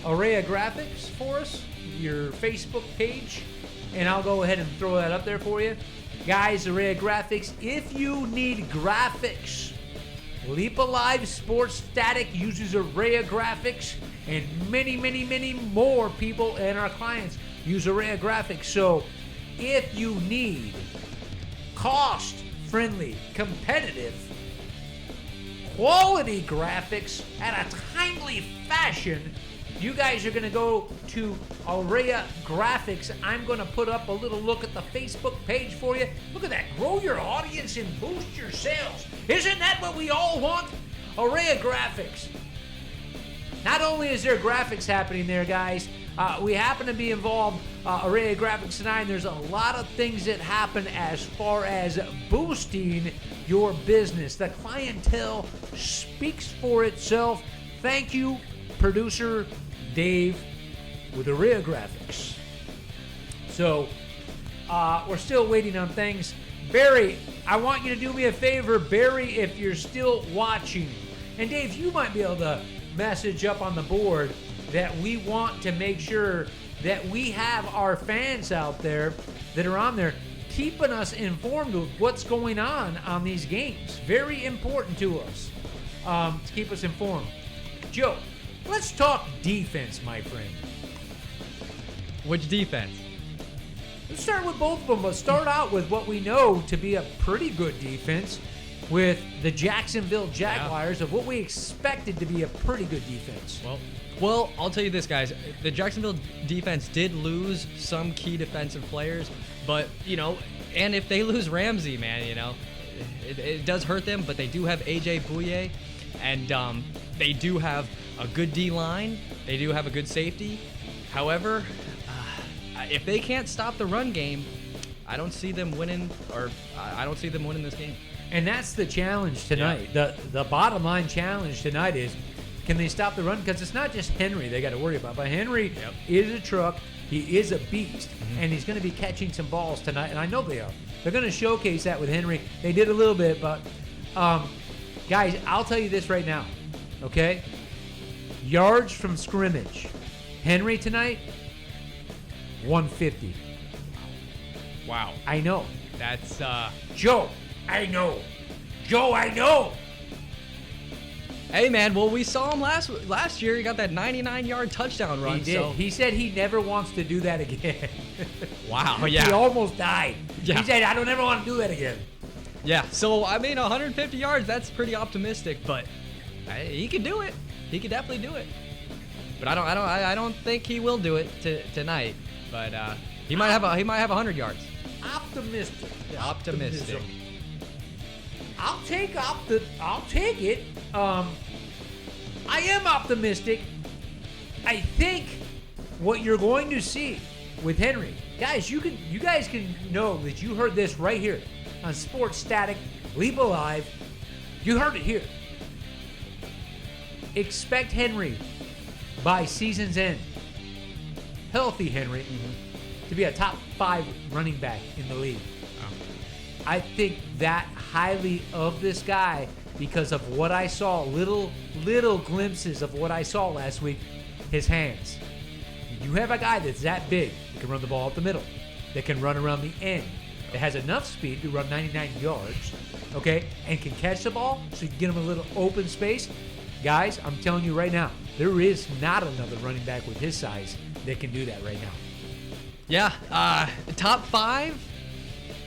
Array of Graphics for us, your Facebook page, and I'll go ahead and throw that up there for you. Guys, Array of Graphics, if you need graphics, Leap Alive Sports Static uses Array of Graphics, and many, many, many more people and our clients use Array of Graphics. So if you need cost-friendly, competitive, quality graphics at a timely fashion, you guys are going to go to Araya Graphics. I'm going to put up a little look at the Facebook page for you. Look at that. Grow your audience and boost your sales. Isn't that what we all want? Araya Graphics. Not only is there graphics happening there, guys, we happen to be involved, Araya Graphics tonight, and there's a lot of things that happen as far as boosting your business. The clientele speaks for itself. Thank you, producer Dave with Araya Graphics. So, we're still waiting on things. Barry, I want you to do me a favor, Barry, if you're still watching. And Dave, you might be able to message up on the board that we want to make sure that we have our fans out there that are on there keeping us informed of what's going on these games. Very important to us to keep us informed. Joe, let's talk defense, my friend. Which defense? Let's start with both of them, but start out with what we know to be a pretty good defense with the Jacksonville Jaguars, of what we expected to be a pretty good defense. Well, I'll tell you this, guys. The Jacksonville defense did lose some key defensive players, but, and if they lose Ramsey, man, it does hurt them, but they do have A.J. Bouye, and they do have a good D-line. They do have a good safety. However, if they can't stop the run game, I don't see them winning, this game. And that's the challenge tonight. Yeah. The bottom line challenge tonight is, can they stop the run? Because it's not just Henry they got to worry about. But Henry is a truck. He is a beast. And he's going to be catching some balls tonight. And I know they are. They're going to showcase that with Henry. They did a little bit. But, guys, I'll tell you this right now. Okay? Yards from scrimmage. Henry tonight, 150. Wow. I know. That's, Joe, I know. Joe, I know. Hey, man, well, we saw him last year. He got that 99-yard touchdown run. He did. So. He said he never wants to do that again. Wow, yeah. He almost died. Yeah. He said, I don't ever want to do that again. Yeah, so, 150 yards, that's pretty optimistic, but he could do it. He could definitely do it. But I don't think he will do it tonight. But he might have 100 yards. Optimistic. Optimistic. I'll take it. I am optimistic. I think what you're going to see with Henry, guys, you guys can know that you heard this right here on Sports Static, Leap Alive. You heard it here. Expect Henry by season's end. Healthy Henry to be a top 5 running back in the league. I think that highly of this guy because of what I saw, little glimpses of what I saw last week, his hands. You have a guy that's that big that can run the ball up the middle, that can run around the end, that has enough speed to run 99 yards, okay, and can catch the ball so you can get him a little open space. Guys, I'm telling you right now, there is not another running back with his size that can do that right now. Yeah, top 5.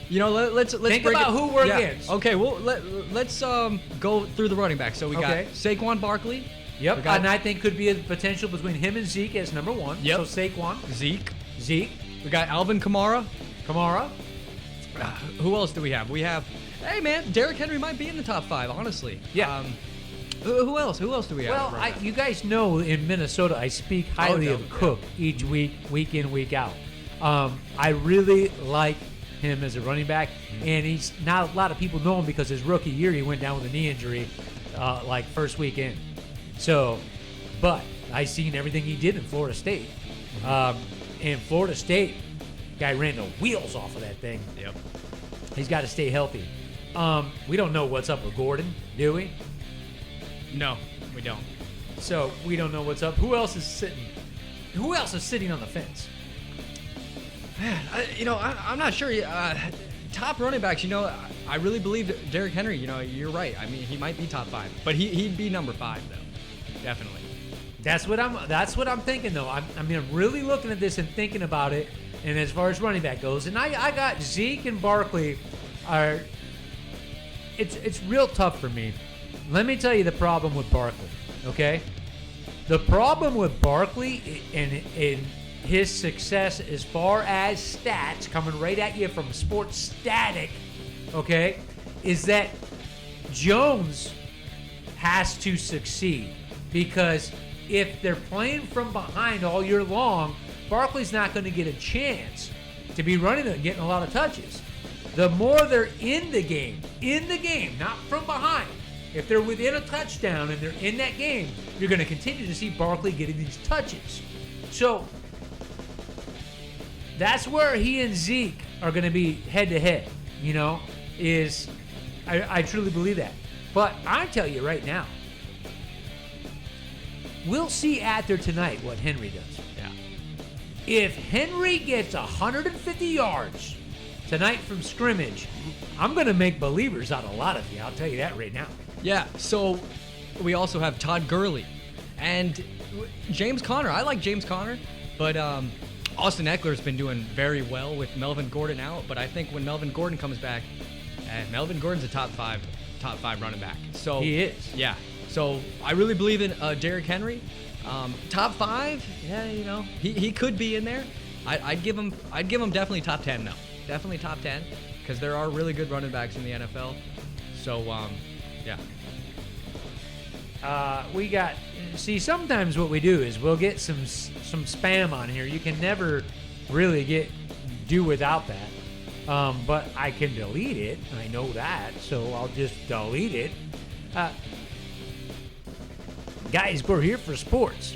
You know, let's think break about who we're against. Okay, well let's go through the running back. So we got Saquon Barkley. Yep, and I think could be a potential between him and Zeke as number 1. Yep. So Saquon, Zeke. We got Alvin Kamara. Who else do we have? Hey man, Derrick Henry might be in the top 5. Honestly. Yeah. Who else? Who else do we have? Well, you guys know in Minnesota I speak highly of Cook each week in, week out. I really like him as a running back, and he's not a lot of people know him because his rookie year he went down with a knee injury, like first weekend. So, but I seen everything he did in Florida State. And Florida State guy ran the wheels off of that thing. Yep. He's got to stay healthy. We don't know what's up with Gordon, do we? No, we don't. So we don't know what's up. Who else is sitting on the fence? Man, I'm not sure. Top running backs, I really believe Derrick Henry. You're right. I mean, he might be top 5, but he'd be number 5 though. Definitely. That's what I'm thinking though. I'm really looking at this and thinking about it. And as far as running back goes, and I got Zeke and Barkley are. It's real tough for me. Let me tell you the problem with Barkley. Okay, the problem with Barkley and his success as far as stats coming right at you from Sports Static, okay, is that Jones has to succeed because if they're playing from behind all year long, Barkley's not going to get a chance to be running and getting a lot of touches. The more they're in the game, not from behind. If they're within a touchdown and they're in that game, you're going to continue to see Barkley getting these touches. So that's where he and Zeke are going to be head-to-head, I truly believe that. But I tell you right now, we'll see after tonight what Henry does. Yeah. If Henry gets 150 yards tonight from scrimmage, I'm going to make believers out of a lot of you. I'll tell you that right now. Yeah, so we also have Todd Gurley and James Conner. I like James Conner, but Austin Eckler's been doing very well with Melvin Gordon out. But I think when Melvin Gordon comes back, Melvin Gordon's a top five running back. So he is. Yeah. So I really believe in Derrick Henry. Top 5, yeah, he could be in there. I'd give him definitely top 10 though. Definitely top 10 because there are really good running backs in the NFL. So yeah. We got. See, sometimes what we do is we'll get some spam on here. You can never really do without that. But I can delete it. I know that, so I'll just delete it. Guys, we're here for sports.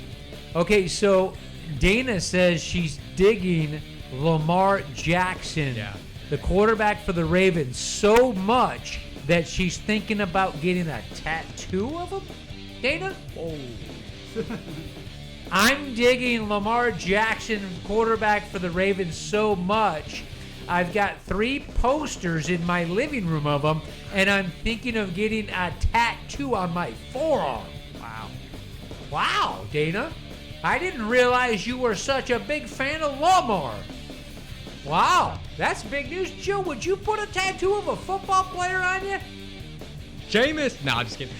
Okay, so Dana says she's digging Lamar Jackson, the quarterback for the Ravens, so much that she's thinking about getting a tattoo of him. Dana? Oh. I'm digging Lamar Jackson, quarterback for the Ravens, so much. I've got 3 posters in my living room of him, and I'm thinking of getting a tattoo on my forearm. Wow, Dana. I didn't realize you were such a big fan of Lamar. Wow, that's big news. Joe, would you put a tattoo of a football player on you? Jameis. No, I'm just kidding.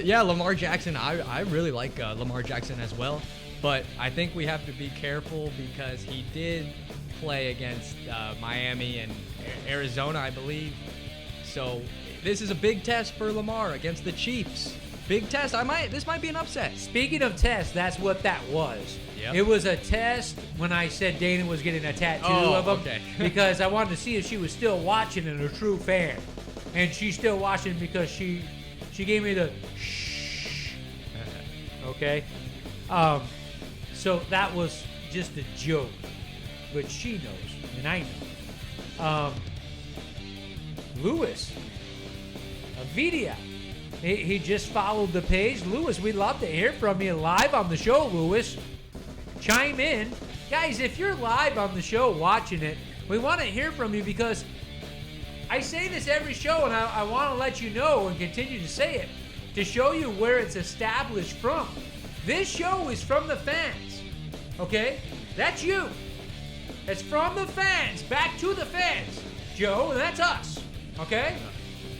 Yeah, Lamar Jackson. I really like Lamar Jackson as well. But I think we have to be careful because he did play against Miami and Arizona, I believe. So this is a big test for Lamar against the Chiefs. Big test. This might be an upset. Speaking of tests, that's what that was. Yep. It was a test when I said Dana was getting a tattoo of him. Okay. Because I wanted to see if she was still watching and a true fan. And she's still watching because she gave me the shh. Okay? So that was just a joke. but she knows, and I know. Lewis, Avidia, he just followed the page. Lewis, we'd love to hear from you live on the show, Lewis. Chime in. Guys, if you're live on the show watching it, we want to hear from you because I say this every show, and I want to let you know and continue to say it to show you where it's established from. This show is from the fans, okay? That's you. It's from the fans, back to the fans, Joe, and that's us, okay?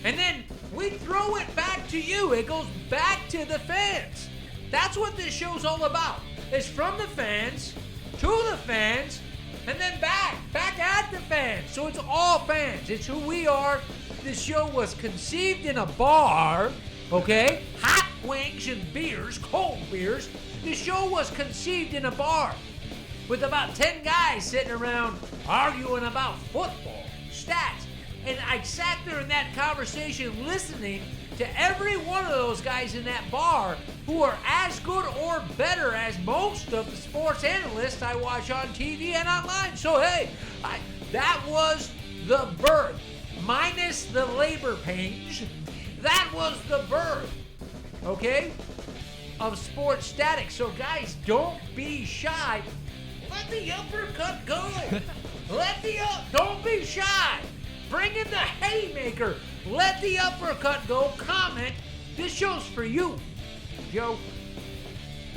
And then we throw it back to you. It goes back to the fans. That's what this show's all about. It's from the fans, to the fans, and then back at the fans. So it's all fans. It's who we are. This show was conceived in a bar, okay? Hot wings and beers, cold beers. This show was conceived in a bar with about 10 guys sitting around arguing about football, stats. And I sat there in that conversation listening to every one of those guys in that bar who are as good or better as most of the sports analysts I watch on TV and online. So, hey, that was the birth. Minus the labor pains, that was the birth, okay, of Sports Static. So, guys, don't be shy. Let the uppercut go. Don't be shy. Bring in the haymaker. Let the uppercut go. Comment. This show's for you, Joe.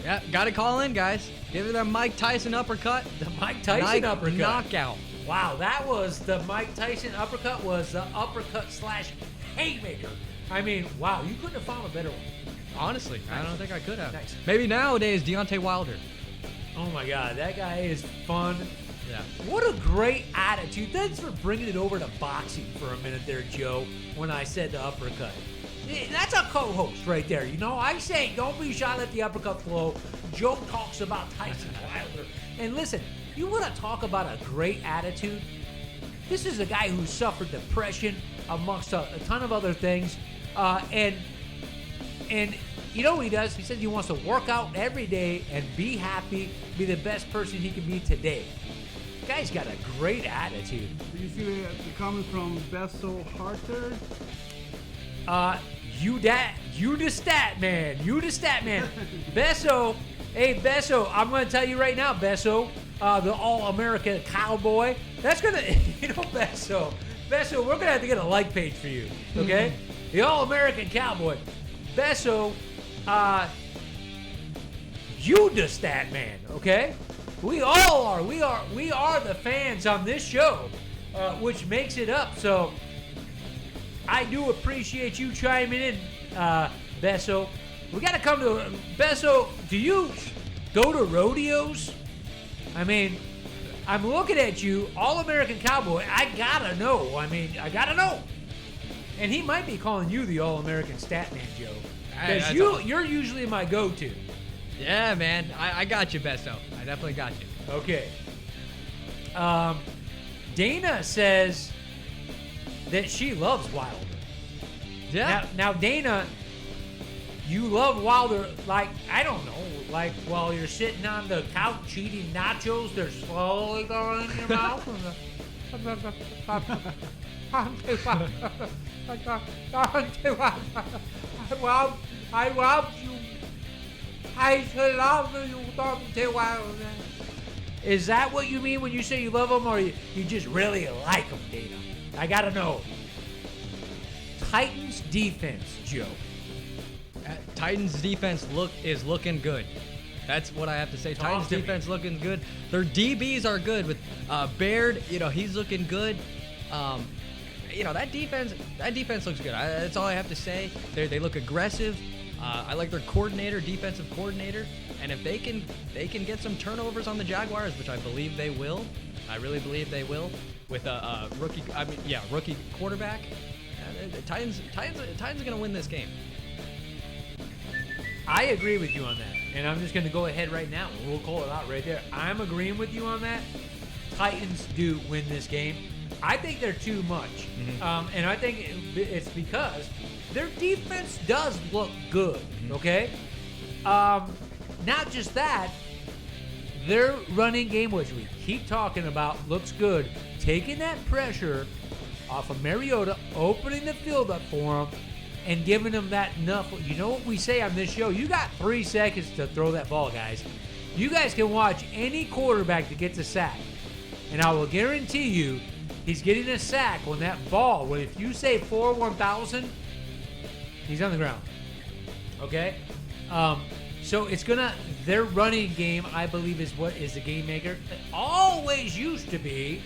Yeah, gotta call in, guys. Give it that Mike Tyson uppercut. The Mike Tyson uppercut. Knockout. Wow, that was the Mike Tyson uppercut was the uppercut / haymaker. I mean, wow, you couldn't have found a better one. Honestly, Nice. I don't think I could have. Nice. Maybe nowadays, Deontay Wilder. Oh my God, that guy is fun. Yeah. What a great attitude. Thanks for bringing it over to boxing for a minute there, Joe, when I said the uppercut. That's a co-host right there. You know, I say don't be shy, let the uppercut flow. Joe talks about Tyson Wilder. And listen, you want to talk about a great attitude? This is a guy who suffered depression amongst a ton of other things. And you know what he does? He says he wants to work out every day and be happy, be the best person he can be today. The guy's got a great attitude. Did you see the comment from Besso Harter? You the stat man. Besso, hey Besso, I'm gonna tell you right now, Besso, the All-American Cowboy. That's gonna, you know, Besso, we're gonna have to get a like page for you, okay? The All-American Cowboy, Besso, you the stat man, okay? We all are. We are the fans on this show, which makes it up. So I do appreciate you chiming in, Besso. We got to come to Besso. Do you go to rodeos? I mean, I'm looking at you, All-American Cowboy. I gotta know. I gotta know. And he might be calling you the All-American Statman, Joe, because you're usually my go-to. Yeah, man. I got you, Besso. I definitely got you. Okay. Dana says that she loves Wilder. Yeah. Now, Dana, you love Wilder, like, I don't know, like while you're sitting on the couch eating nachos, they're slowly going in your mouth. I love you. I love you, Dante Wilder. Is that what you mean when you say you love him, or you just really like him, Dana? I gotta know. Titans defense, Joe. Titans defense is looking good. That's what I have to say. Titans defense looking good. Their DBs are good with Baird. You know, he's looking good. You know, that defense looks good. That's all I have to say. They look aggressive. I like their defensive coordinator, and if they can get some turnovers on the Jaguars, which I believe they will. I really believe they will, with a rookie quarterback. The Titans are gonna win this game. I agree with you on that, and I'm just gonna go ahead right now. We'll call it out right there. I'm agreeing with you on that. Titans do win this game. I think they're too much, and I think it's because their defense does look good. Okay, not just that, their running game, which we keep talking about, looks good. Taking that pressure off of Mariota, opening the field up for him, and giving him that enough. You know what we say on this show? You got 3 seconds to throw that ball, guys. You guys can watch any quarterback that gets a sack, and I will guarantee you he's getting a sack when that ball, if you say 4-1,000, he's on the ground. Okay? So it's going to, their running game, I believe, is what is the game maker. It always used to be,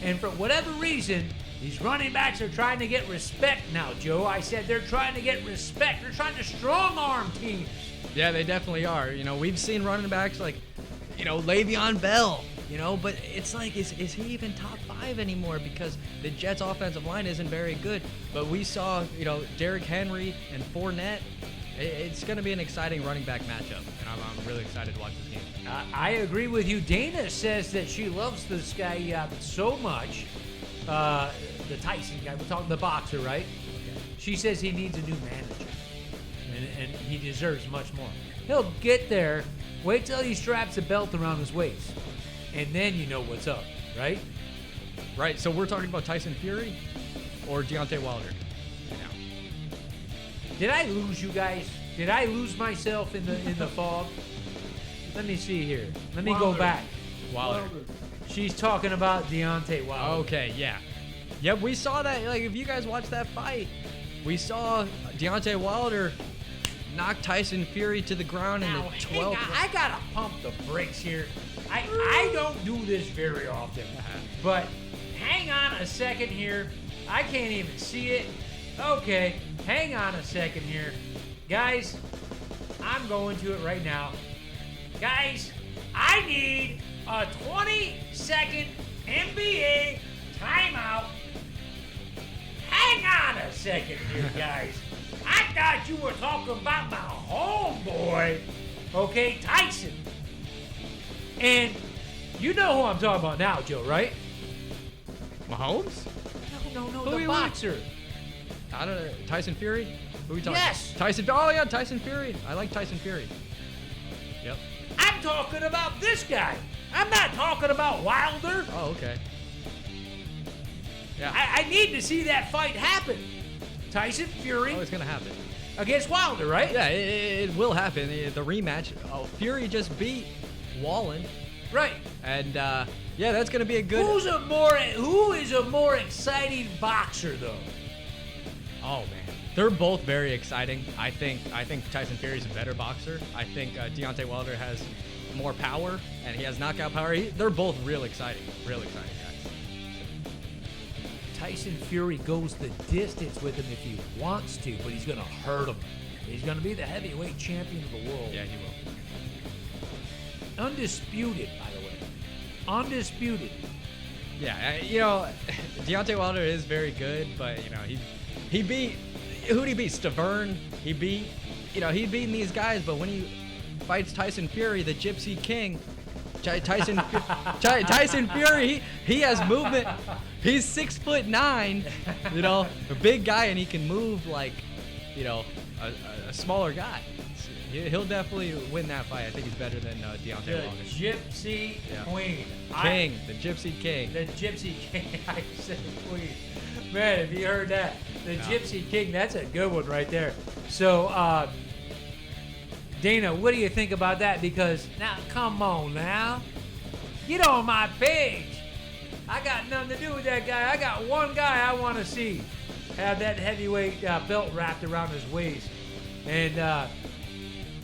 and for whatever reason, these running backs are trying to get respect now, Joe. I said they're trying to get respect. They're trying to strong-arm teams. Yeah, they definitely are. You know, we've seen running backs like, Le'Veon Bell, but it's like, is he even top 5 anymore? Because the Jets' offensive line isn't very good. But we saw, Derrick Henry and Fournette. It's going to be an exciting running back matchup, and I'm really excited to watch this game. I agree with you. Dana says that she loves this guy so much. The Tyson guy, we're talking the boxer, right? Okay. She says he needs a new manager, and he deserves much more. He'll get there. Wait till he straps a belt around his waist, and then you know what's up, right? Right. So we're talking about Tyson Fury or Deontay Wilder. Did I lose you guys? Did I lose myself in the fog? Let me see here. Let me go back. Wilder. She's talking about Deontay Wilder. Okay, yeah. Yep, we saw that. Like, if you guys watched that fight, we saw Deontay Wilder knock Tyson Fury to the ground in the 12th. I gotta pump the brakes here. I don't do this very often, but hang on a second here. I can't even see it. Okay, hang on a second here. Guys, I'm going to it right now. Guys, I need a 20-second NBA timeout. Hang on a second here, guys. I thought you were talking about my homeboy, okay, Tyson. And you know who I'm talking about now, Joe, right? Mahomes? No, the boxer. I don't know. Tyson Fury? Who are we talking Yes. Tyson. Oh, yeah, Tyson Fury. I like Tyson Fury. Yep. I'm talking about this guy. I'm not talking about Wilder. Oh, okay. Yeah. I need to see that fight happen. Tyson Fury it's going to happen. against Wilder, right? Yeah, it will happen. The rematch. Oh, Fury just beat Wallen. Right. And, yeah, that's going to be a good... Who is a more exciting boxer, though? Oh, man. They're both very exciting. I think Tyson Fury's a better boxer. I think Deontay Wilder has more power, and he has knockout power. They're both real exciting guys. Tyson Fury goes the distance with him if he wants to, but he's going to hurt him. He's going to be the heavyweight champion of the world. Yeah, he will. Undisputed, by the way. Undisputed. Yeah, Deontay Wilder is very good, but, he beat... Who'd he beat? Stavern. He'd beaten these guys, but when he fights Tyson Fury, the Gypsy King, Tyson Fury, he has movement. He's 6'9", a big guy, and he can move like, a smaller guy. He'll definitely win that fight. I think he's better than Deontay Wilder. Gypsy Queen. The Gypsy King. The Gypsy King. I said Queen. Man, have you heard that? The Gypsy King, that's a good one right there. So, Dana, what do you think about that? Because, now, come on now. Get on my page. I got nothing to do with that guy. I got one guy I want to see have that heavyweight belt wrapped around his waist. And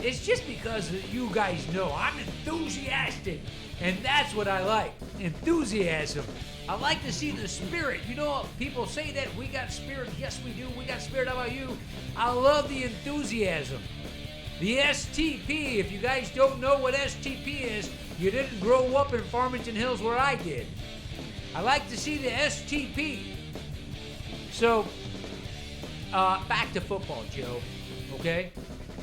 it's just because you guys know I'm enthusiastic. And that's what I like, enthusiasm. I like to see the spirit. People say that we got spirit. Yes, we do. We got spirit. How about you? I love the enthusiasm. The STP, if you guys don't know what STP is, you didn't grow up in Farmington Hills where I did. I like to see the STP. So, back to football, Joe. Okay?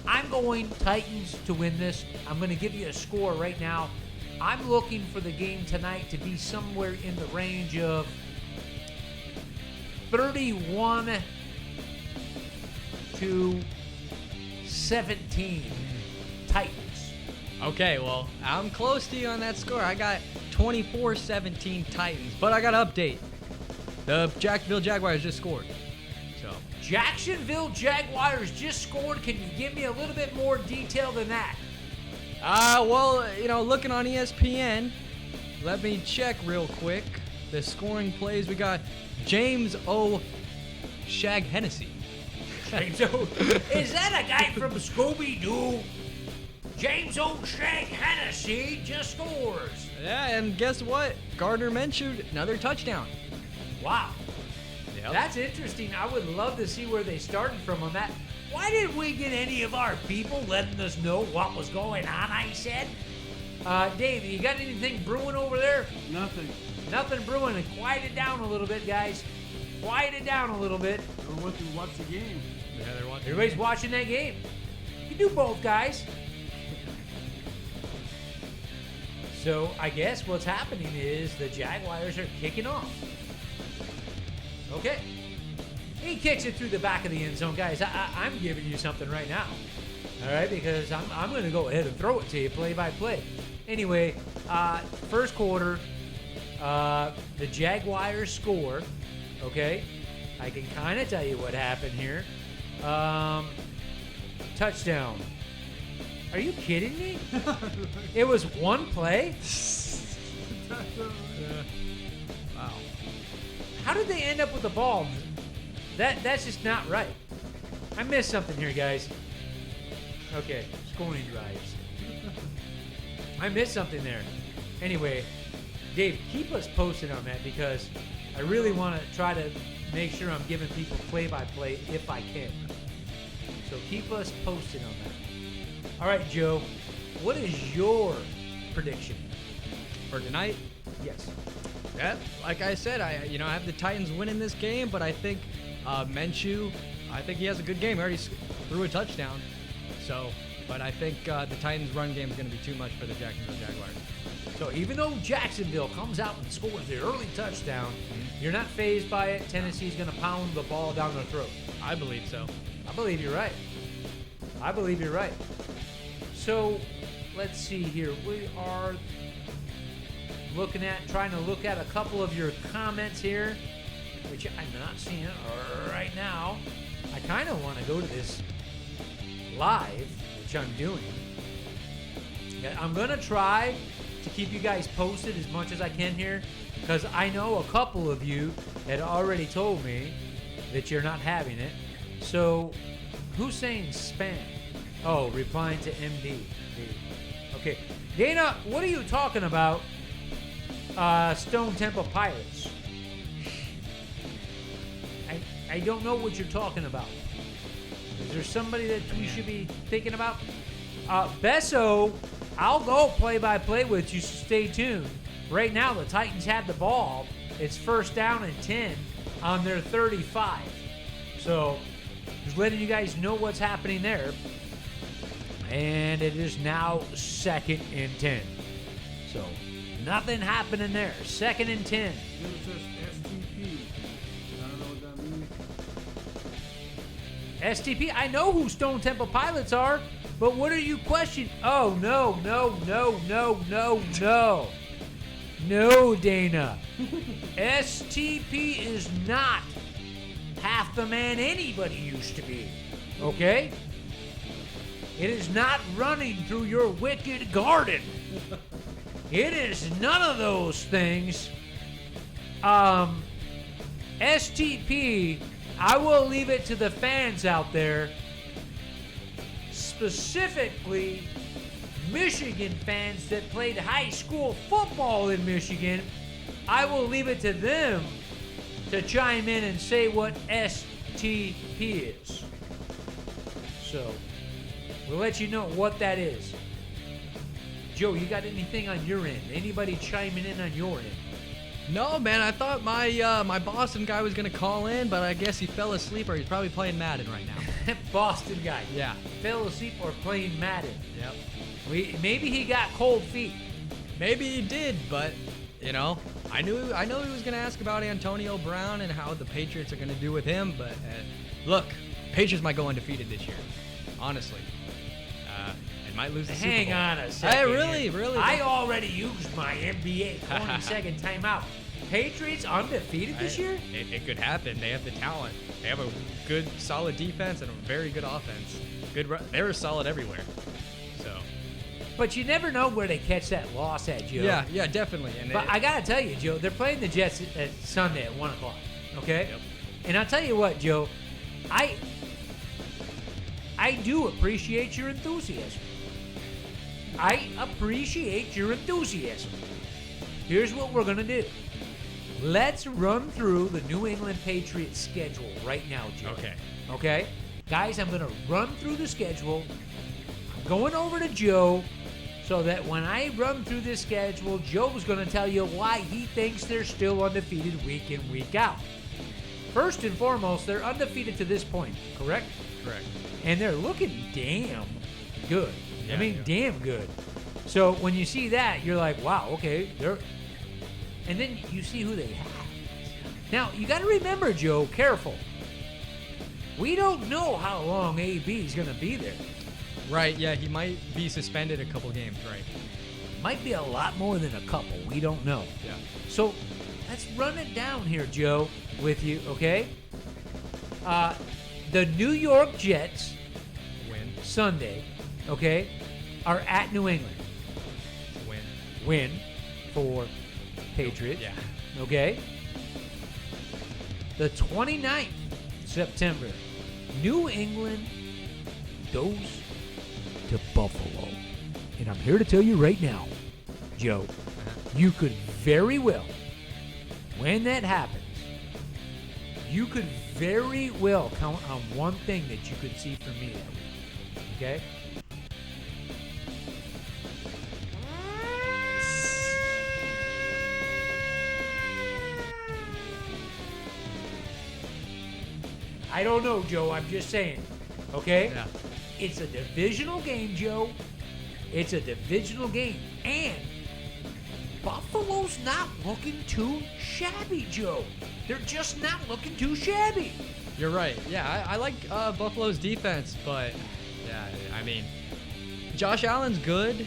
I'm going Titans to win this. I'm going to give you a score right now. I'm looking for the game tonight to be somewhere in the range of 31-17 Titans. Okay, well, I'm close to you on that score. I got 24-17 Titans, but I got to update. The Jacksonville Jaguars just scored. So Jacksonville Jaguars just scored. Can you give me a little bit more detail than that? Well, looking on ESPN, let me check real quick. The scoring plays, we got James O. Shag Hennessy. James O. Is that a guy from Scooby-Doo? James O. Shag Hennessy just scores. Yeah, and guess what? Gardner Minshew, another touchdown. Wow. Yep. That's interesting. I would love to see where they started from on that. Why didn't we get any of our people letting us know what was going on, I said? Dave, you got anything brewing over there? Nothing. Nothing brewing. Quiet it down a little bit, guys. Quiet it down a little bit. Don't want to watch the game. Yeah, they're watching. Everybody's watching that game. You do both, guys. So I guess what's happening is the Jaguars are kicking off. Okay. He kicks it through the back of the end zone, guys. I'm giving you something right now. All right, because I'm going to go ahead and throw it to you play by play. Anyway, first quarter, the Jaguars score. Okay, I can kind of tell you what happened here. Touchdown. Are you kidding me? It was one play? Wow. How did they end up with the ball? That's just not right. I missed something here, guys. Okay, scoring drives. I missed something there. Anyway, Dave, keep us posted on that because I really want to try to make sure I'm giving people play-by-play if I can. So keep us posted on that. All right, Joe, what is your prediction For tonight, Yes. yeah, like I said, I have the Titans winning this game, but I think Minshew, I think he has a good game. He already threw a touchdown. So, but I think the Titans' run game is going to be too much for the Jacksonville Jaguars. So even though Jacksonville comes out and scores the early touchdown, you're not fazed by it. Tennessee's going to pound the ball down their throat. I believe so. I believe you're right. I believe you're right. So let's see here. We are trying to look at a couple of your comments here, which I'm not seeing right now. I kind of want to go to this live, which I'm doing. Okay, I'm going to try to keep you guys posted as much as I can here, because I know a couple of you had already told me that you're not having it. So who's saying spam? Oh, replying to MD. Okay. Dana, what are you talking about? Stone Temple Pilots. I don't know what you're talking about. Is there somebody that we should be thinking about? Besso, I'll go play-by-play with you, so stay tuned. Right now, the Titans have the ball. It's first down and 10 on their 35. So, just letting you guys know what's happening there. And it is now 2nd and 10. So, nothing happening there. 2nd and 10. Then it says STP. I don't know what that means. STP, I know who Stone Temple Pilots are, but what are you questioning? Oh, no. No, Dana. STP is not half the man anybody used to be. Okay? It is not running through your wicked garden. It is none of those things. STP, I will leave it to the fans out there, specifically Michigan fans that played high school football in Michigan. I will leave it to them to chime in and say what STP is. So, we'll let you know what that is. Joe, you got anything on your end? Anybody chiming in on your end? No, man, I thought my Boston guy was going to call in, but I guess he fell asleep or he's probably playing Madden right now. Boston guy. Yeah. Fell asleep or playing Madden. Yep. Maybe he got cold feet. Maybe he did, but, I know he was going to ask about Antonio Brown and how the Patriots are going to do with him, but look, Patriots might go undefeated this year, honestly. And might lose the Super Hang Bowl. on a second. Hey, really, here. really. I already used my NBA 20-second timeout. Patriots undefeated this year? It could happen. They have the talent. They have a good, solid defense and a very good offense. They're solid everywhere. So. But you never know where they catch that loss at, Joe. Yeah, definitely. But I gotta tell you, Joe, they're playing the Jets at Sunday at 1 o'clock. Okay. Yep. And I'll tell you what, Joe, I do appreciate your enthusiasm. I appreciate your enthusiasm. Here's what we're gonna do. Let's run through the New England Patriots schedule right now, Joe. Okay? Guys, I'm going to run through the schedule. I'm going over to Joe so that when I run through this schedule, Joe's going to tell you why he thinks they're still undefeated week in, week out. First and foremost, they're undefeated to this point, correct? Correct. And they're looking damn good. Yeah, damn good. So when you see that, you're like, wow, okay, they're... And then you see who they have. Now, you got to remember, Joe, careful. We don't know how long AB is going to be there. Right, yeah, he might be suspended a couple games, right? Might be a lot more than a couple. We don't know. Yeah. So let's run it down here, Joe, with you, okay? The New York Jets, Win. Sunday, okay, are at New England. Win. Win for Patriots. Yeah. Okay. The 29th September, New England goes to Buffalo. And I'm here to tell you right now, Joe, you could very well, when that happens, you could very well count on one thing that you could see from me that week. Okay? I don't know, Joe. I'm just saying. Okay? Yeah. It's a divisional game, Joe. It's a divisional game. And Buffalo's not looking too shabby, Joe. They're just not looking too shabby. You're right. Yeah, I like Buffalo's defense, but yeah, I mean, Josh Allen's good.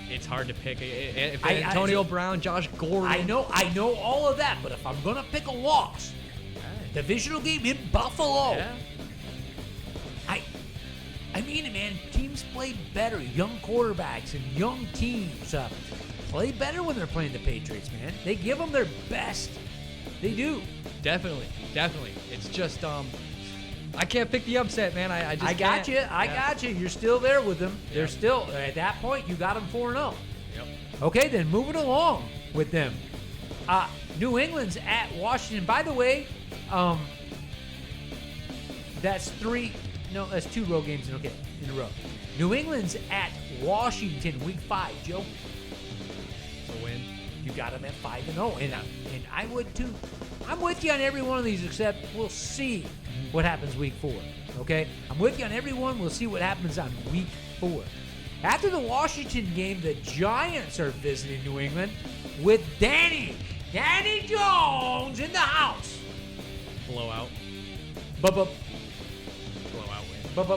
It's hard to pick. If Antonio Brown, Josh Gordon. I know all of that, but if I'm gonna pick a loss, divisional game in Buffalo. Yeah. I mean it, man. Teams play better. Young quarterbacks and young teams play better when they're playing the Patriots, man. They give them their best. They do. Definitely. It's just I can't pick the upset, man. I just got can't. you. I got you. You're still there with them. Yeah. They're still at that point. You got them 4-0. Yep. Okay, then moving along with them. New England's at Washington. By the way, that's 2 road games in a row. New England's at Washington week 5, Joe. It's a win. You got them at 5-0, and I would too. I'm with you on every one of these, except we'll see what happens week 4. Okay, I'm with you on every one. We'll see what happens on week 4. After the Washington game, the Giants are visiting New England with Danny Jones in the house. Blowout. Blowout win.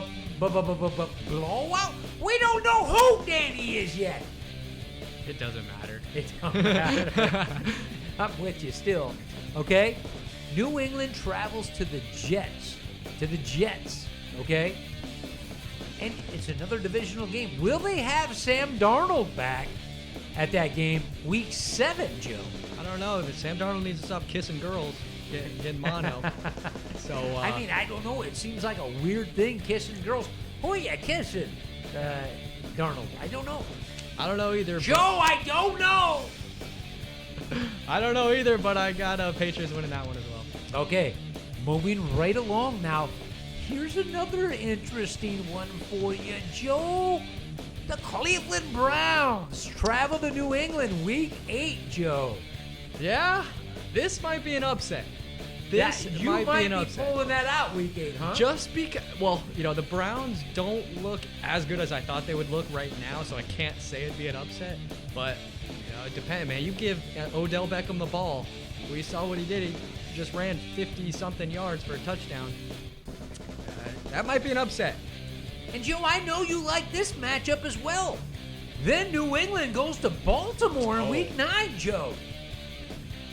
Blowout? We don't know who Danny is yet. It doesn't matter. It don't matter. I'm with you still. Okay? New England travels to the Jets. Okay? And it's another divisional game. Will they have Sam Darnold back at that game week 7, Joe? I don't know. Sam Darnold needs to stop kissing girls, getting mono. So I mean, I don't know. It seems like a weird thing, kissing girls. Who are you kissing, Darnold? I don't know. I don't know either. Joe, I don't know. I don't know either, but I got Patriots winning that one as well. Okay, moving right along now. Here's another interesting one for you, Joe. The Cleveland Browns travel to New England week 8, Joe. Yeah, this might be an upset. You might be pulling that out week 8, huh? Just because, the Browns don't look as good as I thought they would look right now, so I can't say it'd be an upset. But, it depends, man. You give Odell Beckham the ball. We saw what he did. He just ran 50-something yards for a touchdown. That might be an upset. And Joe, I know you like this matchup as well. Then New England goes to Baltimore in Week 9, Joe.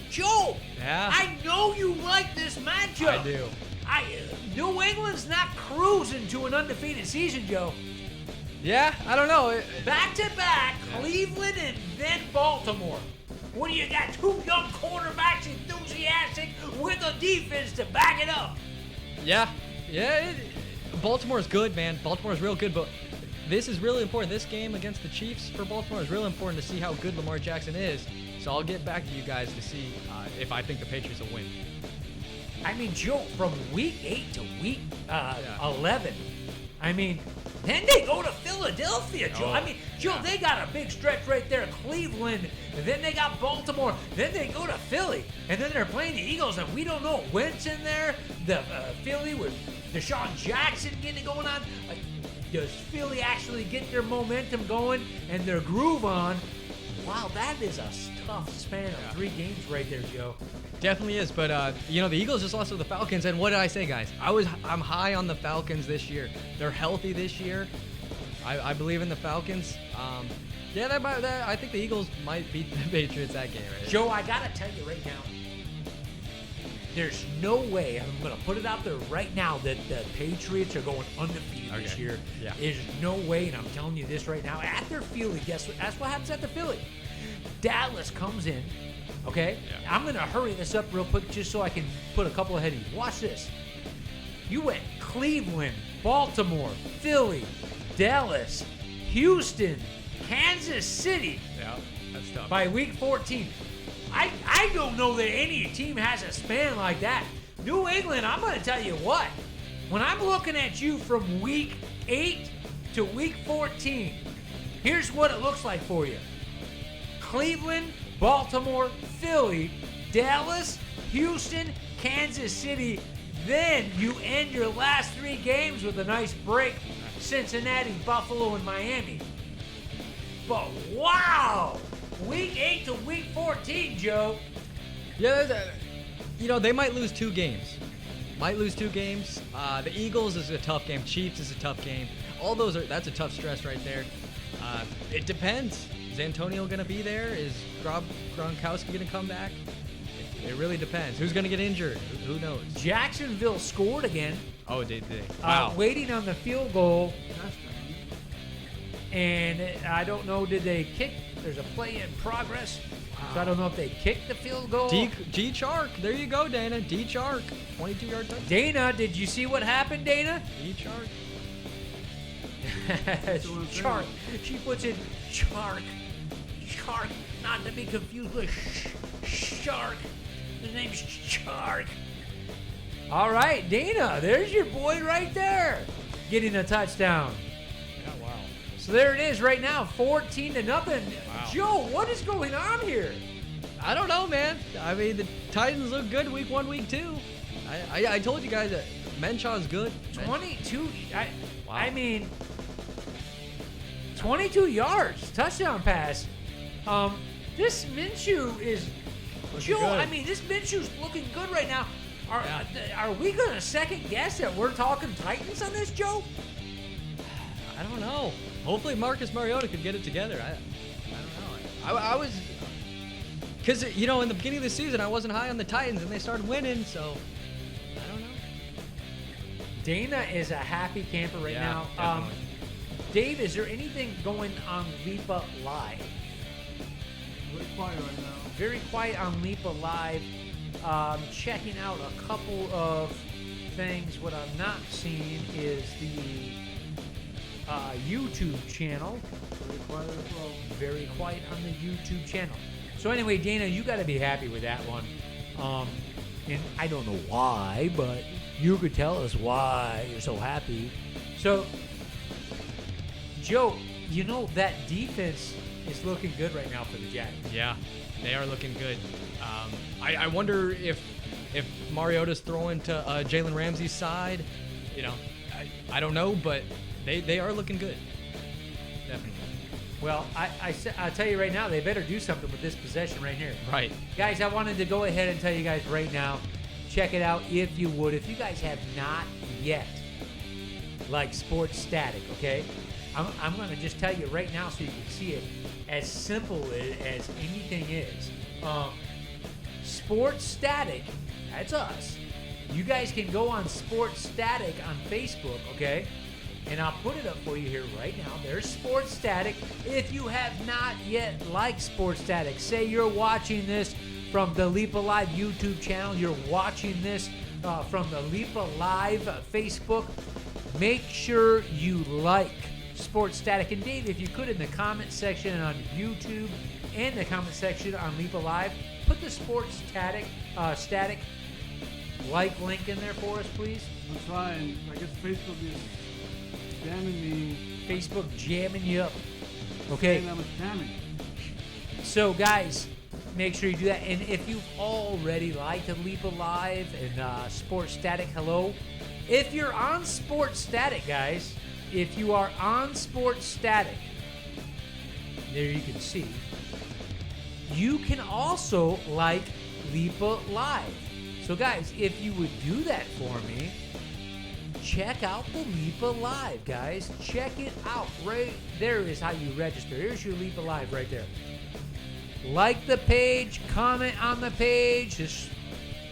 Joe, Yeah. I know you like this matchup. I do. New England's not cruising to an undefeated season, Joe. Yeah, I don't know. Back-to-back, Cleveland and then Baltimore. What do you got? Two young quarterbacks enthusiastic with a defense to back it up. Yeah. Baltimore's good, man. Baltimore's real good, but this is really important. This game against the Chiefs for Baltimore is really important to see how good Lamar Jackson is. So I'll get back to you guys to see if I think the Patriots will win. I mean, Joe, from Week 8 to Week 11, I mean, then they go to Philadelphia, Joe. I mean, Joe, they got a big stretch right there, Cleveland, and then they got Baltimore, then they go to Philly, and then they're playing the Eagles, and we don't know when's in there. The Philly with Deshaun Jackson getting it going on. Does Philly actually get their momentum going and their groove on? Wow, that is a tough span of 3 games right there, Joe. Definitely is, but the Eagles just lost to the Falcons, and what did I say, guys? I'm high on the Falcons this year. They're healthy this year. I believe in the Falcons. I think the Eagles might beat the Patriots that game. Right? Joe, I gotta tell you right now, there's no way, I'm gonna put it out there right now, that the Patriots are going undefeated this year. Yeah. There's no way, and I'm telling you this right now, at their Philly, guess what? That's what happens at the Philly. Dallas comes in. Okay? Yeah. I'm going to hurry this up real quick just so I can put a couple ahead of you. Watch this. You went Cleveland, Baltimore, Philly, Dallas, Houston, Kansas City. Yeah, that's tough. By Week 14. I don't know that any team has a span like that. New England, I'm going to tell you what. When I'm looking at you from Week 8 to Week 14, here's what it looks like for you. Cleveland, Baltimore, Philly, Dallas, Houston, Kansas City. Then you end your last 3 games with a nice break. Cincinnati, Buffalo, and Miami. But wow! Week 8 to Week 14, Joe. Yeah, they might lose 2 games. The Eagles is a tough game. Chiefs is a tough game. That's a tough stress right there. It depends. Is Antonio going to be there? Is Gronkowski going to come back? It really depends. Who's going to get injured? Who knows? Jacksonville scored again. Oh, did they? Wow. Waiting on the field goal. Touchdown. And I don't know, did they kick? There's a play in progress. So I don't know if they kicked the field goal. D Chark. There you go, Dana. D Chark. 22-yard touchdown. Dana, did you see what happened, Dana? D Chark. Chark. She puts in Chark. Chark. Not to be confused with Shark. His name's Chark. All right, Dana. There's your boy right there. Getting a touchdown. Yeah, wow. So there it is right now, 14-0. Wow. Joe, what is going on here? I don't know, man. I mean, the Titans look good week 1, week 2. I told you guys that Menshaw's good. 22. Wow. I mean, 22 yards, touchdown pass. This Minshew is Joe. good. I mean, this Minshew's looking good right now. Are we gonna second guess that we're talking Titans on this, Joe? I don't know. Hopefully Marcus Mariota could get it together. I don't know. I was... Because, in the beginning of the season, I wasn't high on the Titans, and they started winning, so... I don't know. Dana is a happy camper right now. Definitely. Dave, is there anything going on Lipa Live? Very quiet right now. Very quiet on Lipa Live. Checking out a couple of things. What I'm not seeing is the YouTube channel. Very quiet as well. Very quiet on the YouTube channel. So anyway, Dana, you got to be happy with that one. And I don't know why, but you could tell us why you're so happy. So, Joe, that defense is looking good right now for the Jags. Yeah, they are looking good. I wonder if Mariota's throwing to Jalen Ramsey's side. I don't know, but they are looking good. Definitely. Well, I'll tell you right now, they better do something with this possession right here. Right. Guys, I wanted to go ahead and tell you guys right now, check it out if you would. If you guys have not yet like Sports Static, okay? I'm going to just tell you right now so you can see it, as simple as anything is. Sports Static, that's us. You guys can go on Sports Static on Facebook, okay? And I'll put it up for you here right now. There's Sports Static. If you have not yet liked Sports Static, say you're watching this from the Leap Alive YouTube channel, you're watching this from the Leap Alive Facebook, make sure you like Sports Static. And Dave, if you could, in the comment section on YouTube and the comment section on Leap Alive, put the Sports Static like link in there for us, please. I'm trying. I guess Facebook is jamming me. Facebook jamming you up. Okay. And I'm jamming. So, guys, make sure you do that. And if you've already liked Leap Alive and Sports Static, hello. If you're on Sports Static, guys, if you are on Sports Static, there you can see, you can also like Leap Alive. So, guys, if you would do that for me, check out the Leap Alive, guys. Check it out. Right there is how you register. Here's your Leap Alive right there. Like the page, comment on the page. It's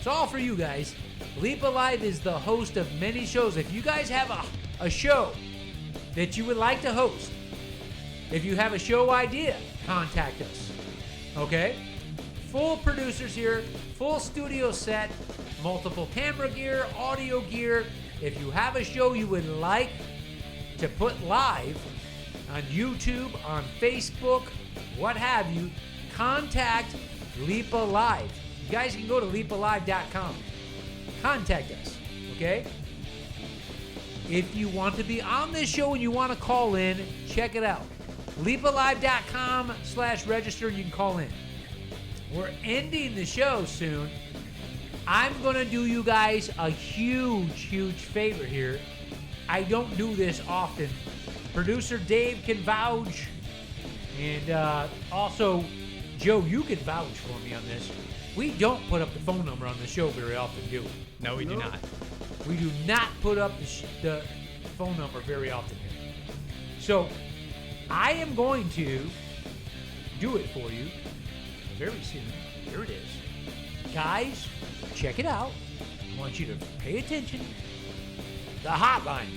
all for you guys. Leap Alive is the host of many shows. If you guys have a show that you would like to host, if you have a show idea, contact us. Okay? Full producers here, full studio set, multiple camera gear, audio gear. If you have a show you would like to put live on YouTube, on Facebook, what have you, contact Leap Alive. You guys can go to leapalive.com. Contact us, okay? If you want to be on this show and you want to call in, check it out. leapalive.com/register, you can call in. We're ending the show soon. I'm going to do you guys a huge favor here. I don't do this often. Producer Dave can vouch. And also, Joe, you can vouch for me on this. We don't put up the phone number on the show very often, do we? No, we do not. We do not put up the phone number very often here. So, I am going to do it for you very soon. Here it is. Guys, check it out. I want you to pay attention. The hotline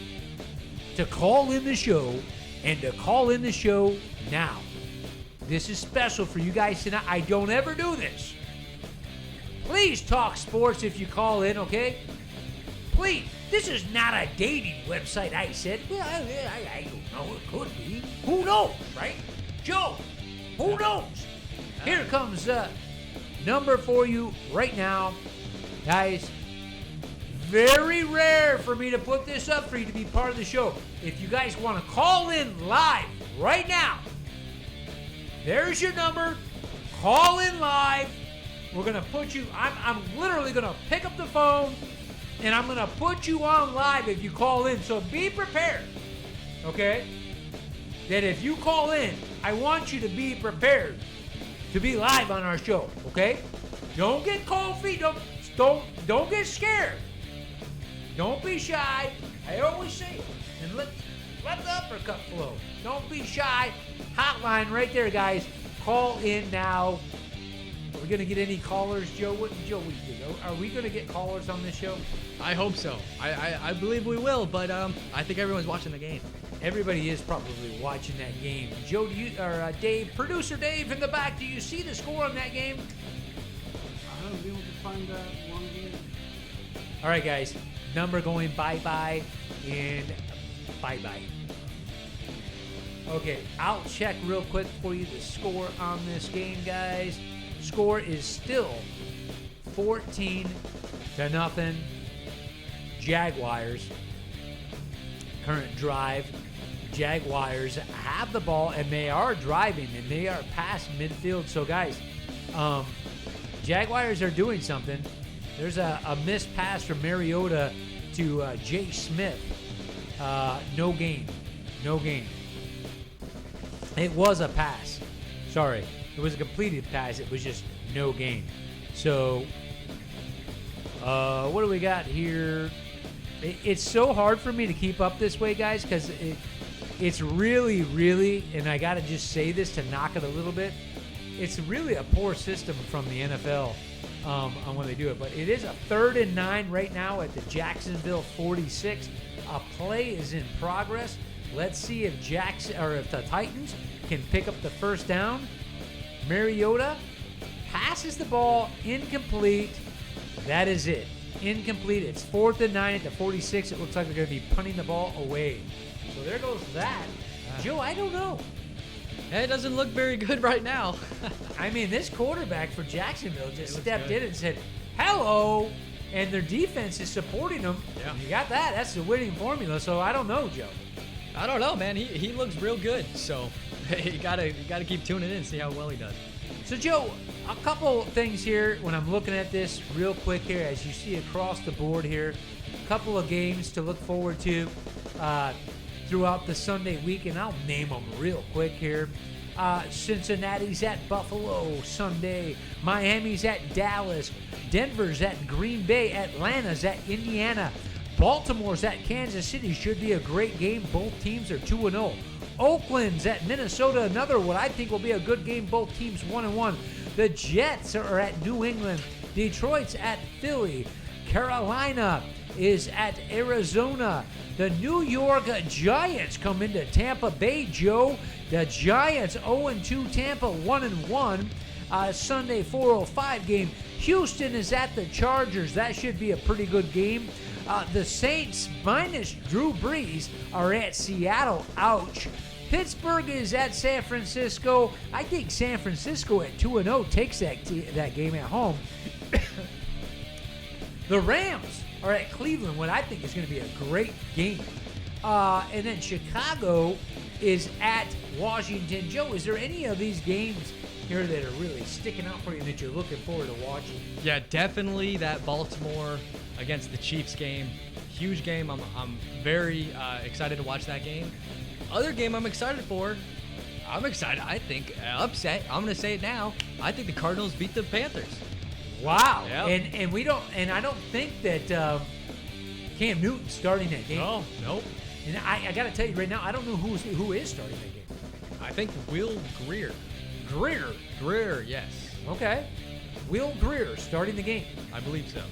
to call in the show and to call in the show now. This is special for you guys tonight. I don't ever do this. Please talk sports if you call in, okay? Please. This is not a dating website, I said. Well, I don't know. It could be. Who knows, right? Joe, who knows? Here comes the number for you right now. Guys, very rare for me to put this up for you to be part of the show. If you guys want to call in live right now, there's your number. Call in live. We're going to put you, I'm literally going to pick up the phone and I'm going to put you on live if you call in. So be prepared, okay? That if you call in, I want you to be prepared to be live on our show, okay? Don't get cold feet. Don't get scared. Don't be shy. I always say it. And let the uppercut flow. Don't be shy. Hotline right there, guys. Call in now. Are we going to get any callers, Joe? What do you think? Are we going to get callers on this show? I hope so. I believe we will, but I think everyone's watching the game. Everybody is probably watching that game. Joe, Dave, producer Dave in the back, do you see the score on that game? I haven't been able to find that one game. All right, guys. Number going bye-bye and bye-bye. Okay, I'll check real quick for you the score on this game, guys. Score is still 14-0. Jaguars. Current drive. Jaguars have the ball and they are driving and they are past midfield. So, guys, Jaguars are doing something. There's a missed pass from Mariota to Jay Smith. No gain. No gain. It was a pass. Sorry. It was a completed pass. It was just no gain. So, what do we got here? It's so hard for me to keep up this way, guys, because it's really, really, and I got to just say this to knock it a little bit, it's really a poor system from the NFL on when they do it. But it is a 3rd and 9 right now at the Jacksonville 46. A play is in progress. Let's see if if the Titans can pick up the first down. Mariota passes the ball, incomplete. That is it. Incomplete. It's 4th and 9 at the 46. It looks like they're going to be punting the ball away. So there goes that. Joe, I don't know. It doesn't look very good right now. I mean, this quarterback for Jacksonville just stepped good. in and said, hello, and their defense is supporting them. Yeah. You got that. That's the winning formula. So I don't know, Joe. I don't know, man. He looks real good. So you gotta keep tuning in and see how well he does. So, Joe, a couple things here when I'm looking at this real quick here as you see across the board here. A couple of games to look forward to throughout the Sunday weekend. I'll name them real quick here. Cincinnati's at Buffalo Sunday. Miami's at Dallas. Denver's at Green Bay. Atlanta's at Indiana. Baltimore's at Kansas City. Should be a great game. Both teams are 2-0. Oakland's at Minnesota. Another what I think will be a good game. Both teams 1-1. The Jets are at New England. Detroit's at Philly. Carolina is at Arizona. The New York Giants come into Tampa Bay, Joe. The Giants 0-2, Tampa 1-1. Sunday 4:05 game. Houston is at the Chargers. That should be a pretty good game. The Saints minus Drew Brees are at Seattle. Ouch. Pittsburgh is at San Francisco. I think San Francisco at 2-0 takes that game at home. The Rams are at Cleveland, what I think is going to be a great game. And then Chicago is at Washington. Joe, is there any of these games here that are really sticking out for you that you're looking forward to watching? Yeah, definitely that Baltimore against the Chiefs game. Huge game. I'm very excited to watch that game. Other game I'm excited for, I think, upset. I'm going to say it now. I think the Cardinals beat the Panthers. Wow. Yep. And I don't think that Cam Newton's starting that game. No, nope. And I got to tell you right now, I don't know who is starting that game. I think Will Greer. Greer, yes. Okay. Will Greer starting the game. I believe so.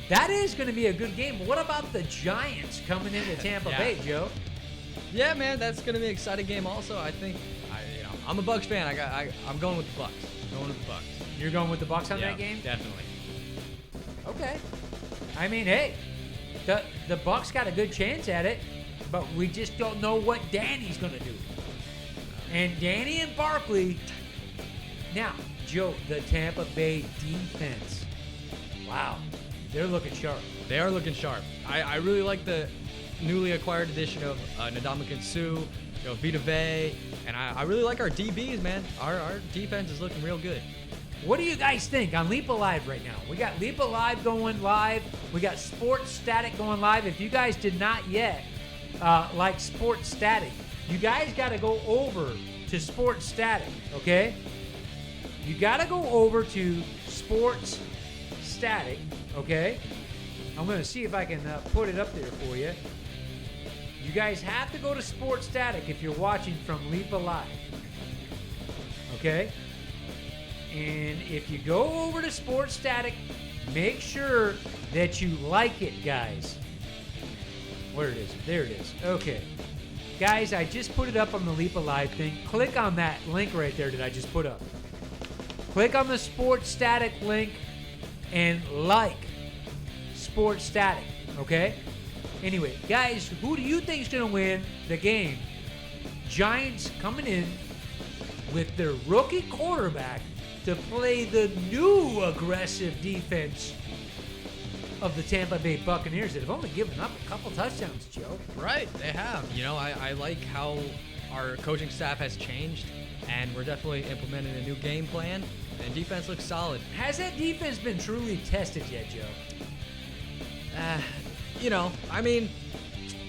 That is going to be a good game. What about the Giants coming into Tampa Yeah. Bay, Joe? Yeah, man, that's going to be an exciting game also. I think, I'm a Bucs fan. I'm going with the Bucs. You're going with the Bucs on Yeah, that game? Definitely. Okay. I mean, hey, the Bucs got a good chance at it, but we just don't know what Danny's going to do. And Danny and Barkley. Now, Joe, the Tampa Bay defense. Wow. They're looking sharp. They are looking sharp. I really like the newly acquired addition of Ndamukong Suh, Vita Vea, and I really like our DBs, man. Our defense is looking real good. What do you guys think on Leap Alive right now? We got Leap Alive going live. We got Sports Static going live. If you guys did not yet like Sports Static, you guys got to go over to Sports Static, okay? You got to go over to Sports Static, okay? I'm going to see if I can put it up there for you. You guys have to go to Sports Static if you're watching from Leap Alive, okay? And if you go over to Sports Static, make sure that you like it, guys. Where it is? There it is. Okay. Guys, I just put it up on the Leap Alive thing. Click on that link right there that I just put up. Click on the Sports Static link and like Sports Static, okay? Anyway, guys, who do you think is going to win the game? Giants coming in with their rookie quarterback to play the new aggressive defense of the Tampa Bay Buccaneers that have only given up a couple touchdowns, Joe. Right, they have. I like how our coaching staff has changed, and we're definitely implementing a new game plan, and defense looks solid. Has that defense been truly tested yet, Joe?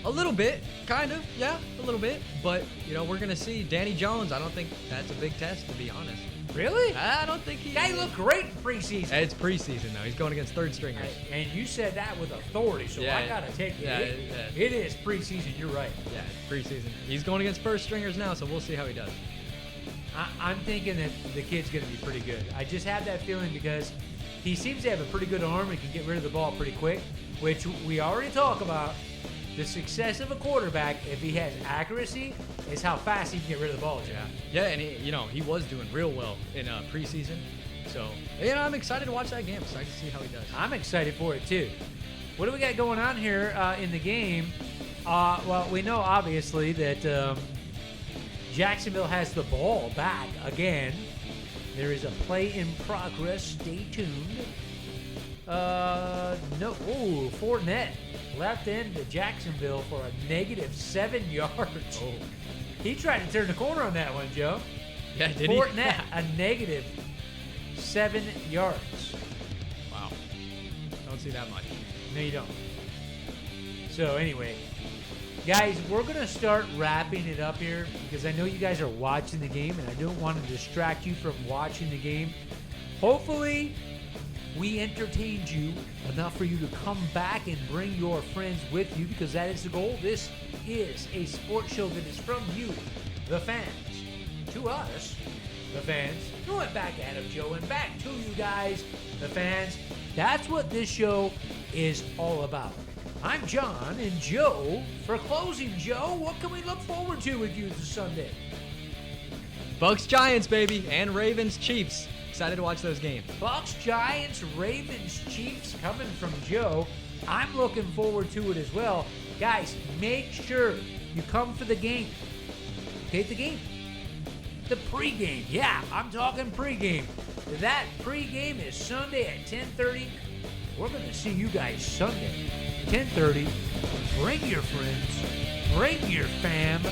A little bit, kind of, yeah, a little bit. But, we're going to see Danny Jones. I don't think that's a big test, to be honest. Really? I don't think he... Guy looked great in preseason. It's preseason, though. He's going against third stringers. And you said that with authority, so I got to take it. Yeah, It is preseason, you're right. Yeah, it's preseason. He's going against first stringers now, so we'll see how he does. I'm thinking that the kid's going to be pretty good. I just have that feeling because he seems to have a pretty good arm and can get rid of the ball pretty quick, which we already talk about. The success of a quarterback, if he has accuracy, is how fast he can get rid of the ball, Jack. Yeah, and he was doing real well in preseason. So, I'm excited to watch that game. Excited to see how he does. I'm excited for it, too. What do we got going on here in the game? Well, we know, obviously, that Jacksonville has the ball back again. There is a play in progress. Stay tuned. Fournette left into Jacksonville for a negative 7 yards. Oh. He tried to turn the corner on that one, Joe. Yeah, did Fournette, a negative 7 yards. Wow. Don't see that much. No, you don't. So, anyway, guys, we're going to start wrapping it up here because I know you guys are watching the game, and I don't want to distract you from watching the game. Hopefully, we entertained you enough for you to come back and bring your friends with you because that is the goal. This is a sports show that is from you, the fans, to us, the fans. Throw it back at him, Joe, and back to you guys, the fans. That's what this show is all about. I'm John, and Joe, for closing, Joe, what can we look forward to with you this Sunday? Bucks Giants, baby, and Ravens Chiefs. Excited to watch those games. Bucks, Giants, Ravens, Chiefs coming from Joe. I'm looking forward to it as well. Guys, make sure you come for the game. Okay, the game. The pregame. Yeah, I'm talking pregame. That pregame is Sunday at 10:30. We're going to see you guys Sunday, 10:30. Bring your friends. Bring your fam.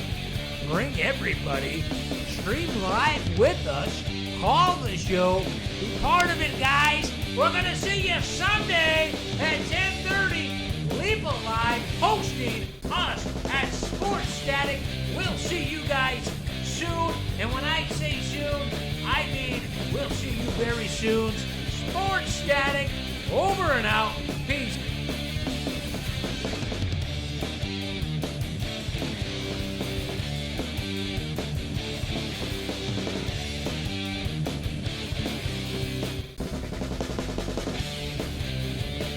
Bring everybody. Stream live with us. Call the show. Be part of it, guys. We're going to see you Sunday at 10:30. Leap Alive hosting us at Sports Static. We'll see you guys soon. And when I say soon, I mean we'll see you very soon. Sports Static, over and out. Peace.